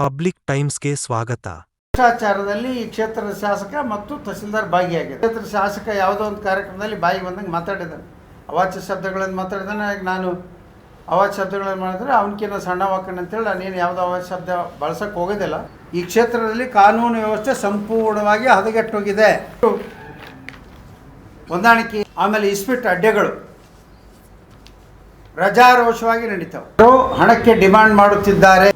Public ಟೈಮ್ಸ್ಗೆ ಸ್ವಾಗತ. ಭ್ರಷ್ಟಾಚಾರದಲ್ಲಿ ಈ ಕ್ಷೇತ್ರದ ಶಾಸಕ ಮತ್ತು ತಹಸೀಲ್ದಾರ್ ಭಾಗಿಯಾಗಿದೆ. ಕ್ಷೇತ್ರದ ಶಾಸಕ ಯಾವುದೋ ಒಂದು ಕಾರ್ಯಕ್ರಮದಲ್ಲಿ ಬಾಯಿಗೆ ಬಂದಂಗೆ ಮಾತಾಡಿದ್ದಾನೆ, ಅವಾಚ್ಯ ಶಬ್ದಗಳನ್ನು ಮಾತಾಡಿದ್ದಾನೆ. ನಾನು ಅವಾಚ್ಯ ಶಬ್ದಗಳನ್ನು ಮಾಡಿದ್ರೆ ಅವನಕಿನ್ನ ಸಣ್ಣ ವಾಕಣ್ಣ ಅಂತೇಳಿ ನಾನೇನು ಯಾವುದೋ ಅವಾಚ್ಯ ಶಬ್ದ ಬಳಸೋಕ್ಕೆ ಹೋಗೋದಿಲ್ಲ. ಈ ಕ್ಷೇತ್ರದಲ್ಲಿ ಕಾನೂನು ವ್ಯವಸ್ಥೆ ಸಂಪೂರ್ಣವಾಗಿ ಹದಗೆಟ್ಟೋಗಿದೆ. ಹೊಂದಾಣಿಕೆ ಆಮೇಲೆ ಇಸ್ಪಿಟ್ ಅಡ್ಡೆಗಳು ರಜಾರೋಷವಾಗಿ ನಡೀತಾವೆ. ಹಣಕ್ಕೆ ಡಿಮಾಂಡ್ ಮಾಡುತ್ತಿದ್ದಾರೆ.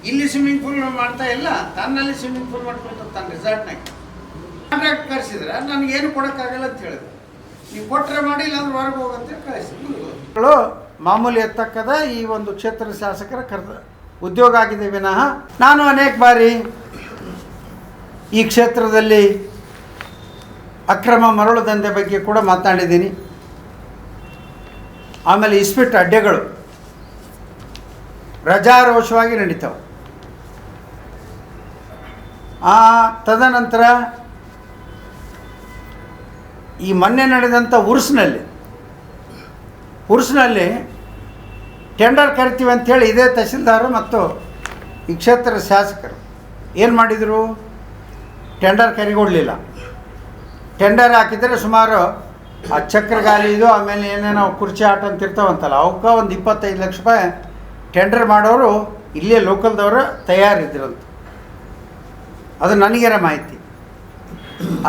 ಇಲ್ಲಿ ಸ್ವಿಮ್ಮಿಂಗ್ ಪೂಲ್ ಮಾಡ್ತಾ ಇಲ್ಲ, ತನ್ನಲ್ಲಿ ಸ್ವಿಮ್ಮಿಂಗ್ ಪೂಲ್ ಮಾಡ್ಕೊಳ್ತಾರೆ ತನ್ನ ರೆಸಾರ್ಟ್ನಾಗ. ಕಾಂಟ್ರಾಕ್ಟ್ ಕರೆಸಿದ್ರೆ ನನಗೇನು ಕೊಡೋಕ್ಕಾಗಲ್ಲ ಅಂತ ಹೇಳಿದ್ರು. ನೀವು ಕೊಟ್ಟರೆ ಮಾಡಿ, ಇಲ್ಲಾಂದ್ರೆ ಹೊರಗೆ ಹೋಗಂತ ಕಳಿಸಿದ್ರು. ಮಾಮೂಲಿ ಎತ್ತಕ್ಕದ ಈ ಒಂದು ಕ್ಷೇತ್ರದ ಶಾಸಕರ ಉದ್ಯೋಗ ಆಗಿದೆ ವಿನಃ ನಾನು ಅನೇಕ ಬಾರಿ ಈ ಕ್ಷೇತ್ರದಲ್ಲಿ ಅಕ್ರಮ ಮರಳು ದಂಧೆ ಬಗ್ಗೆ ಕೂಡ ಮಾತನಾಡಿದ್ದೀನಿ. ಆಮೇಲೆ ಇಸ್ಪಿಟ್ ಅಡ್ಡೆಗಳು ರಜಾರೋಷವಾಗಿ ನಡೀತಾವೆ. ತದನಂತರ ಈ ಮೊನ್ನೆ ನಡೆದಂಥ ಉರ್ಸ್ನಲ್ಲಿ ಟೆಂಡರ್ ಕರಿತೀವಿ ಅಂಥೇಳಿ ಇದೇ ತಹಸೀಲ್ದಾರು ಮತ್ತು ಈ ಕ್ಷೇತ್ರದ ಶಾಸಕರು ಏನು ಮಾಡಿದರು, ಟೆಂಡರ್ ಕರಿಗೊಡಲಿಲ್ಲ. ಟೆಂಡರ್ ಹಾಕಿದರೆ ಸುಮಾರು ಆ ಚಕ್ರಗಾಲಿ ಇದು ಆಮೇಲೆ ಏನೇನೋ ಕುರ್ಚಿ ಆಟ ಅಂತ ಇರ್ತಾವಂತಲ್ಲ, ಅವಕ್ಕೆ ಒಂದು 25 ಲಕ್ಷ ರೂಪಾಯಿ ಟೆಂಡರ್ ಮಾಡೋರು ಇಲ್ಲೇ ಲೋಕಲ್ದವರು ತಯಾರಿದ್ರಂತ. ಅದು ನನಗೇರ ಮಾಹಿತಿ.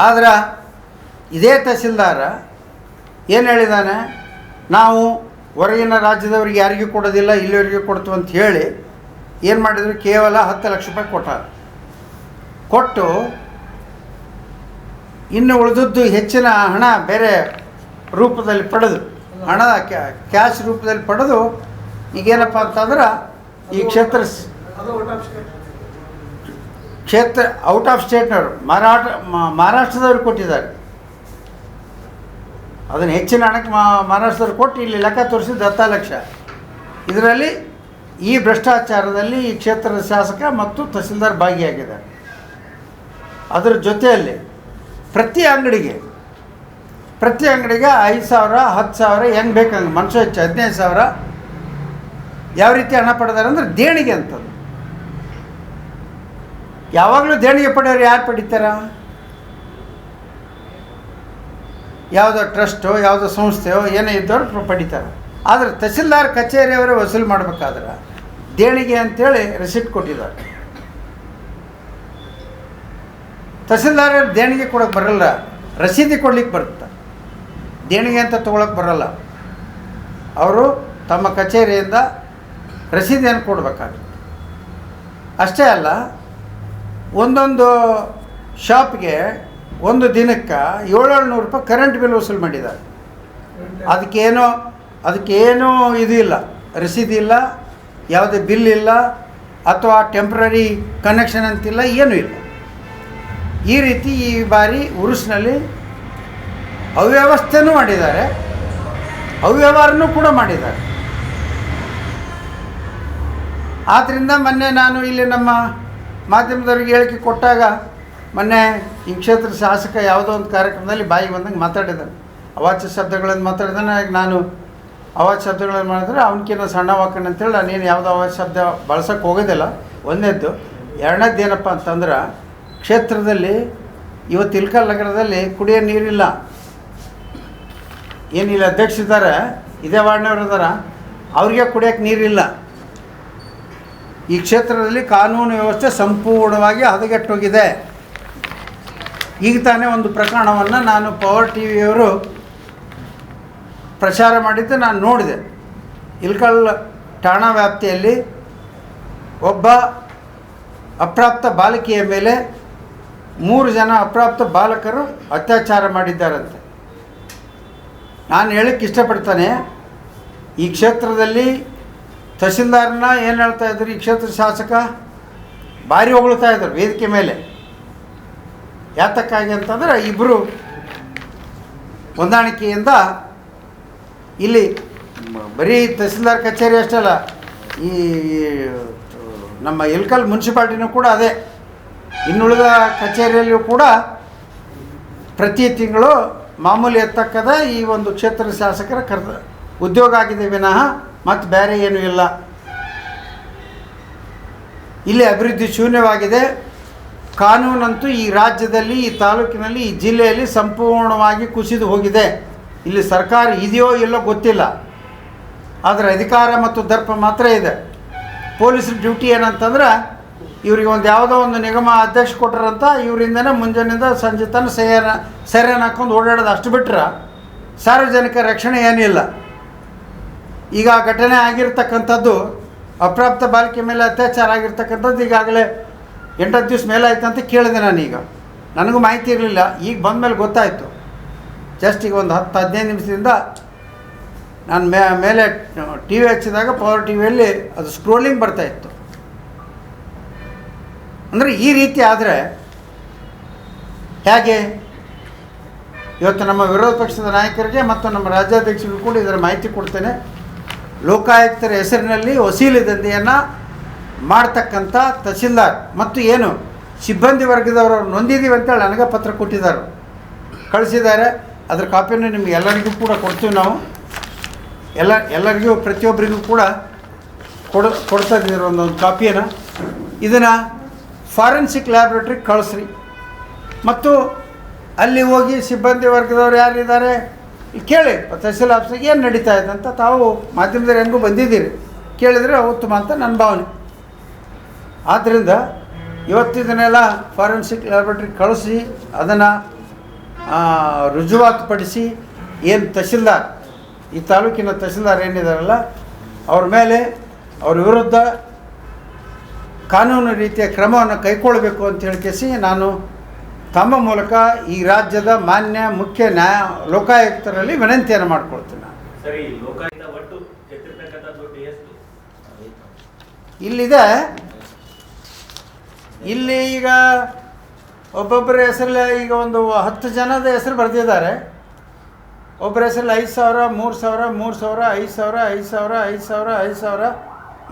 ಆದ್ರೆ ಇದೇ ತಹಸೀಲ್ದಾರ ಏನು ಹೇಳಿದ್ದಾನೆ, ನಾವು ಹೊರಗಿನ ರಾಜ್ಯದವ್ರಿಗೆ ಯಾರಿಗೂ ಕೊಡೋದಿಲ್ಲ, ಇಲ್ಲಿವರೆಗೂ ಕೊಡ್ತೀವಿ ಅಂತ ಹೇಳಿ ಏನು ಮಾಡಿದ್ರು, ಕೇವಲ 10 ಲಕ್ಷ ರೂಪಾಯಿ ಕೊಟ್ಟು ಇನ್ನು ಉಳಿದದ್ದು ಹೆಚ್ಚಿನ ಹಣ ಬೇರೆ ರೂಪದಲ್ಲಿ ಪಡೆದು, ಹಣದ ಕ್ಯಾಶ್ ರೂಪದಲ್ಲಿ ಪಡೆದು ಈಗೇನಪ್ಪ ಅಂತಂದ್ರೆ ಈ ಕ್ಷೇತ್ರ ಔಟ್ ಆಫ್ ಸ್ಟೇಟ್ನವರು ಮಹಾರಾಷ್ಟ್ರದವ್ರಿಗೆ ಕೊಟ್ಟಿದ್ದಾರೆ. ಅದನ್ನು ಹೆಚ್ಚಿನ ಹಣಕ್ಕೆ ಮಹಾರಾಷ್ಟ್ರದವ್ರು ಕೊಟ್ಟು ಇಲ್ಲಿ ಲೆಕ್ಕ ತೋರಿಸಿದ್ದು 10 ಲಕ್ಷ. ಇದರಲ್ಲಿ ಈ ಭ್ರಷ್ಟಾಚಾರದಲ್ಲಿ ಈ ಕ್ಷೇತ್ರದ ಶಾಸಕ ಮತ್ತು ತಹಸೀಲ್ದಾರ್ ಭಾಗಿಯಾಗಿದ್ದಾರೆ. ಅದರ ಜೊತೆಯಲ್ಲಿ ಪ್ರತಿ ಅಂಗಡಿಗೆ 5,000 10,000 ಹೆಂಗೆ ಬೇಕಂಗೆ ಮನುಷ್ಯ ಹೆಚ್ಚು 15,000 ಯಾವ ರೀತಿ ಹಣ ಪಡೆದಾರೆ ಅಂದರೆ ದೇಣಿಗೆ ಅಂತದ್ದು. ಯಾವಾಗಲೂ ದೇಣಿಗೆ ಪಡೆಯೋರು ಯಾರು ಪಡಿತಾರ? ಯಾವುದೋ ಟ್ರಸ್ಟೋ ಯಾವುದೋ ಸಂಸ್ಥೆಯೋ ಏನೇ ಇದ್ದವ್ರು ಪಡಿತಾರೆ. ಆದರೆ ತಹಸೀಲ್ದಾರ್ ಕಚೇರಿಯವರೇ ವಸೂಲು ಮಾಡಬೇಕಾದ್ರೆ ದೇಣಿಗೆ ಅಂಥೇಳಿ ರಿಸಿಪ್ಟ್ ಕೊಟ್ಟಿದ್ದಾರೆ. ತಹಸೀಲ್ದಾರ್ ದೇಣಿಗೆ ಕೊಡೋಕ್ಕೆ ಬರಲ್ಲ, ರಸೀದಿ ಕೊಡ್ಲಿಕ್ಕೆ ಬರುತ್ತೆ. ದೇಣಿಗೆ ಅಂತ ತೊಗೊಳಕ್ಕೆ ಬರಲ್ಲ. ಅವರು ತಮ್ಮ ಕಚೇರಿಯಿಂದ ರಸೀದಿಯನ್ನು ಕೊಡಬೇಕಾಗುತ್ತೆ. ಅಷ್ಟೇ ಅಲ್ಲ, ಒಂದೊಂದು ಶಾಪ್ಗೆ ಒಂದು ದಿನಕ್ಕೆ 700 ರೂಪಾಯಿ ಕರೆಂಟ್ ಬಿಲ್ ವಸೂಲು ಮಾಡಿದ್ದಾರೆ. ಅದಕ್ಕೇನೂ ಇದು ಇಲ್ಲ, ರಸೀದಿ ಇಲ್ಲ, ಯಾವುದೇ ಬಿಲ್ ಇಲ್ಲ, ಅಥವಾ ಟೆಂಪ್ರರಿ ಕನೆಕ್ಷನ್ ಅಂತಿಲ್ಲ, ಏನೂ ಇಲ್ಲ. ಈ ರೀತಿ ಈ ಬಾರಿ ಉರುಸ್ನಲ್ಲಿ ಅವ್ಯವಸ್ಥೆನೂ ಮಾಡಿದ್ದಾರೆ, ಅವ್ಯವಹಾರನೂ ಕೂಡ ಮಾಡಿದ್ದಾರೆ. ಆದ್ದರಿಂದ ಮೊನ್ನೆ ನಾನು ಇಲ್ಲಿ ನಮ್ಮ ಮಾಧ್ಯಮದವ್ರಿಗೆ ಹೇಳಿಕೆ ಕೊಟ್ಟಾಗ, ಮೊನ್ನೆ ಈ ಕ್ಷೇತ್ರದ ಶಾಸಕ ಯಾವುದೋ ಒಂದು ಕಾರ್ಯಕ್ರಮದಲ್ಲಿ ಬಾಯಿಗೆ ಬಂದಂಗೆ ಮಾತಾಡಿದ್ದಾನೆ, ಅವಾಚ್ಯ ಶಬ್ದಗಳನ್ನು ಮಾತಾಡಿದ್ದಾನೆ. ನಾನು ಅವಾಚ್ಯ ಶಬ್ದಗಳನ್ನು ಮಾಡಿದ್ರೆ ಅವನಕಿನ್ನ ಸಣ್ಣ ವಾಕಣ್ಣ ಅಂತೇಳಿ ನಾನೇನು ಯಾವುದೋ ಅವಾಚ್ಯ ಶಬ್ದ ಬಳಸೋಕ್ಕೆ ಹೋಗೋದಿಲ್ಲ. ಒಂದನೇದ್ದು. ಎರಡನೇದ್ದು ಏನಪ್ಪ ಅಂತಂದ್ರೆ, ಕ್ಷೇತ್ರದಲ್ಲಿ ಇವತ್ತು ಇಲ್ಕಲ್ ನಗರದಲ್ಲಿ ಕುಡಿಯೋ ನೀರಿಲ್ಲ. ಏನಿಲ್ಲ, ಅಧ್ಯಕ್ಷರಿದ್ದಾರೆ, ಇದೇ ವಾರ್ಡ್ನವ್ರು ಇದ್ದಾರೆ, ಅವ್ರಿಗೆ ಕುಡಿಯೋಕ್ಕೆ ನೀರಿಲ್ಲ. ಈ ಕ್ಷೇತ್ರದಲ್ಲಿ ಕಾನೂನು ವ್ಯವಸ್ಥೆ ಸಂಪೂರ್ಣವಾಗಿ ಹದಗೆಟ್ಟೋಗಿದೆ. ಈಗ ತಾನೇ ಒಂದು ಪ್ರಕರಣವನ್ನು ನಾನು ಪವರ್ ಟಿವಿಯವರು ಪ್ರಚಾರ ಮಾಡಿದ್ದು ನಾನು ನೋಡಿದೆ. ಇಲ್ಕಲ್ ಠಾಣಾ ವ್ಯಾಪ್ತಿಯಲ್ಲಿ ಒಬ್ಬ ಅಪ್ರಾಪ್ತ ಬಾಲಕಿಯ ಮೇಲೆ 3 ಜನ ಅಪ್ರಾಪ್ತ ಬಾಲಕರು ಅತ್ಯಾಚಾರ ಮಾಡಿದ್ದಾರಂತೆ. ನಾನು ಹೇಳಕ್ಕೆ ಇಷ್ಟಪಡ್ತಾನೆ, ಈ ಕ್ಷೇತ್ರದಲ್ಲಿ ತಹಸೀಲ್ದಾರನ್ನ ಏನು ಹೇಳ್ತಾ ಇದ್ರು, ಈ ಕ್ಷೇತ್ರದ ಶಾಸಕ ಭಾರಿ ಹೊಗಳ್ತಾ ಇದ್ರು ವೇದಿಕೆ ಮೇಲೆ. ಯಾತಕ್ಕಾಗಿ ಅಂತಂದರೆ, ಇಬ್ಬರು ಹೊಂದಾಣಿಕೆಯಿಂದ ಇಲ್ಲಿ ಬರೀ ತಹಸೀಲ್ದಾರ್ ಕಚೇರಿ ಅಷ್ಟೇ ಅಲ್ಲ, ಈ ನಮ್ಮ ಇಲ್ಕಲ್ ಮುನ್ಸಿಪಾಲ್ಟಿನೂ ಕೂಡ ಅದೇ, ಇನ್ನುಳಿದ ಕಚೇರಿಯಲ್ಲಿಯೂ ಕೂಡ ಪ್ರತಿ ತಿಂಗಳು ಮಾಮೂಲಿ ಎತ್ತಕ್ಕದ ಈ ಒಂದು ಕ್ಷೇತ್ರದ ಶಾಸಕರ ಉದ್ಯೋಗ ಆಗಿದೆ ವಿನಃ ಮತ್ತು ಬೇರೆ ಏನೂ ಇಲ್ಲ. ಇಲ್ಲಿ ಅಭಿವೃದ್ಧಿ ಶೂನ್ಯವಾಗಿದೆ. ಕಾನೂನಂತೂ ಈ ರಾಜ್ಯದಲ್ಲಿ, ಈ ತಾಲೂಕಿನಲ್ಲಿ, ಈ ಜಿಲ್ಲೆಯಲ್ಲಿ ಸಂಪೂರ್ಣವಾಗಿ ಕುಸಿದು ಹೋಗಿದೆ. ಇಲ್ಲಿ ಸರ್ಕಾರ ಇದೆಯೋ ಇಲ್ಲೋ ಗೊತ್ತಿಲ್ಲ, ಆದರೆ ಅಧಿಕಾರ ಮತ್ತು ದರ್ಪ ಮಾತ್ರ ಇದೆ. ಪೊಲೀಸ್ರ ಡ್ಯೂಟಿ ಏನಂತಂದ್ರೆ, ಇವ್ರಿಗೆ ಒಂದು ಯಾವುದೋ ಒಂದು ನಿಗಮ ಅಧ್ಯಕ್ಷ ಕೊಟ್ಟರಂತ ಇವರಿಂದನೇ ಮುಂಜಾನೆಯಿಂದ ಸಂಜೆ ತನಕ ಸೆರೆನ ಹಾಕೊಂಡು ಓಡಾಡೋದು, ಅಷ್ಟು ಬಿಟ್ಟರೆ ಸಾರ್ವಜನಿಕ ರಕ್ಷಣೆ ಏನಿಲ್ಲ. ಈಗ ಘಟನೆ ಆಗಿರ್ತಕ್ಕಂಥದ್ದು, ಅಪ್ರಾಪ್ತ ಬಾಲಿಕೆ ಮೇಲೆ ಅತ್ಯಾಚಾರ ಆಗಿರ್ತಕ್ಕಂಥದ್ದು ಈಗಾಗಲೇ 8 ದಿವಸ ಮೇಲೆ ಆಯ್ತು ಅಂತ ಕೇಳಿದೆ ನಾನೀಗ. ನನಗೂ ಮಾಹಿತಿ ಇರಲಿಲ್ಲ, ಈಗ ಬಂದ ಮೇಲೆ ಗೊತ್ತಾಯಿತು. ಜಸ್ಟ್ ಈಗ ಒಂದು 10-15 ನಿಮಿಷದಿಂದ ನಾನು ಮೇಲೆ ಟಿ ವಿ ಹಚ್ಚಿದಾಗ ಪವರ್ ಟಿ ವಿಯಲ್ಲಿ ಅದು ಸ್ಕ್ರೋಲಿಂಗ್ ಬರ್ತಾಯಿತ್ತು. ಅಂದರೆ ಈ ರೀತಿ ಆದರೆ ಹೇಗೆ? ಇವತ್ತು ನಮ್ಮ ವಿರೋಧ ಪಕ್ಷದ ನಾಯಕರಿಗೆ ಮತ್ತು ನಮ್ಮ ರಾಜ್ಯಾಧ್ಯಕ್ಷರಿಗೂ ಕೂಡ ಇದರ ಮಾಹಿತಿ ಕೊಡ್ತೇನೆ. ಲೋಕಾಯುಕ್ತರ ಹೆಸರಿನಲ್ಲಿ ವಸೂಲಿ ದಂಧೆಯನ್ನು ಮಾಡ್ತಕ್ಕಂಥ ತಹಸೀಲ್ದಾರ್ ಮತ್ತು ಏನು ಸಿಬ್ಬಂದಿ ವರ್ಗದವರು ನೊಂದಿದ್ದೀವಿ ಅಂತೇಳಿ ನನಗೆ ಪತ್ರ ಕೊಟ್ಟಿದ್ದಾರೆ, ಕಳಿಸಿದ್ದಾರೆ. ಅದರ ಕಾಪಿಯನ್ನು ನಿಮಗೆ ಎಲ್ಲರಿಗೂ ಕೂಡ ಕೊಡ್ತೀವಿ ನಾವು. ಎಲ್ಲರಿಗೂ ಪ್ರತಿಯೊಬ್ಬರಿಗೂ ಕೂಡ ಕೊಡ್ತಾ ಇದ್ದೀವಿ ಒಂದೊಂದು ಕಾಪಿಯನ್ನು. ಇದನ್ನು ಫಾರೆನ್ಸಿಕ್ ಲ್ಯಾಬ್ರೇಟ್ರಿಗೆ ಕಳಿಸ್ರಿ. ಮತ್ತು ಅಲ್ಲಿ ಹೋಗಿ ಸಿಬ್ಬಂದಿ ವರ್ಗದವ್ರು ಯಾರಿದ್ದಾರೆ ಕೇಳಿ, ತಹಸೀಲ್ ಆಫೀಸಿಗೆ ಏನು ನಡೀತಾ ಇದೆ ಅಂತ. ತಾವು ಮಾಧ್ಯಮದಲ್ಲಿ ಹೆಂಗೂ ಬಂದಿದ್ದೀರಿ, ಕೇಳಿದರೆ ಉತ್ತಮ ಅಂತ ನನ್ನ ಭಾವನೆ. ಆದ್ದರಿಂದ ಇವತ್ತಿದನ್ನೆಲ್ಲ ಫಾರೆನ್ಸಿಕ್ ಲ್ಯಾಬ್ರೇಟ್ರಿಗೆ ಕಳಿಸಿ ಅದನ್ನು ರುಜುವಾತುಪಡಿಸಿ ಏನು ತಹಸೀಲ್ದಾರ್, ಈ ತಾಲೂಕಿನ ತಹಸೀಲ್ದಾರ್ ಏನಿದಾರಲ್ಲ, ಅವ್ರ ಮೇಲೆ, ಅವ್ರ ವಿರುದ್ಧ ಕಾನೂನು ರೀತಿಯ ಕ್ರಮವನ್ನು ಕೈಗೊಳ್ಳಬೇಕು ಅಂತ ಹೇಳಿಕೆಸಿ ನಾನು ತಮ್ಮ ಮೂಲಕ ಈ ರಾಜ್ಯದ ಮಾನ್ಯ ಮುಖ್ಯ ಲೋಕಾಯುಕ್ತರಲ್ಲಿ ವಿನಂತಿಯನ್ನು ಮಾಡ್ಕೊಳ್ತೀನಿ. ಇಲ್ಲಿದೆ, ಇಲ್ಲಿ ಈಗ ಒಬ್ಬೊಬ್ಬರ ಹೆಸರಲ್ಲಿ ಈಗ ಒಂದು 10 ಜನದ ಹೆಸರು ಬರೆದಿದ್ದಾರೆ. ಒಬ್ಬರ ಹೆಸರಲ್ಲಿ 5,000, 3,000, 3,000, 5,000, 5,000, 5,000, 5,000.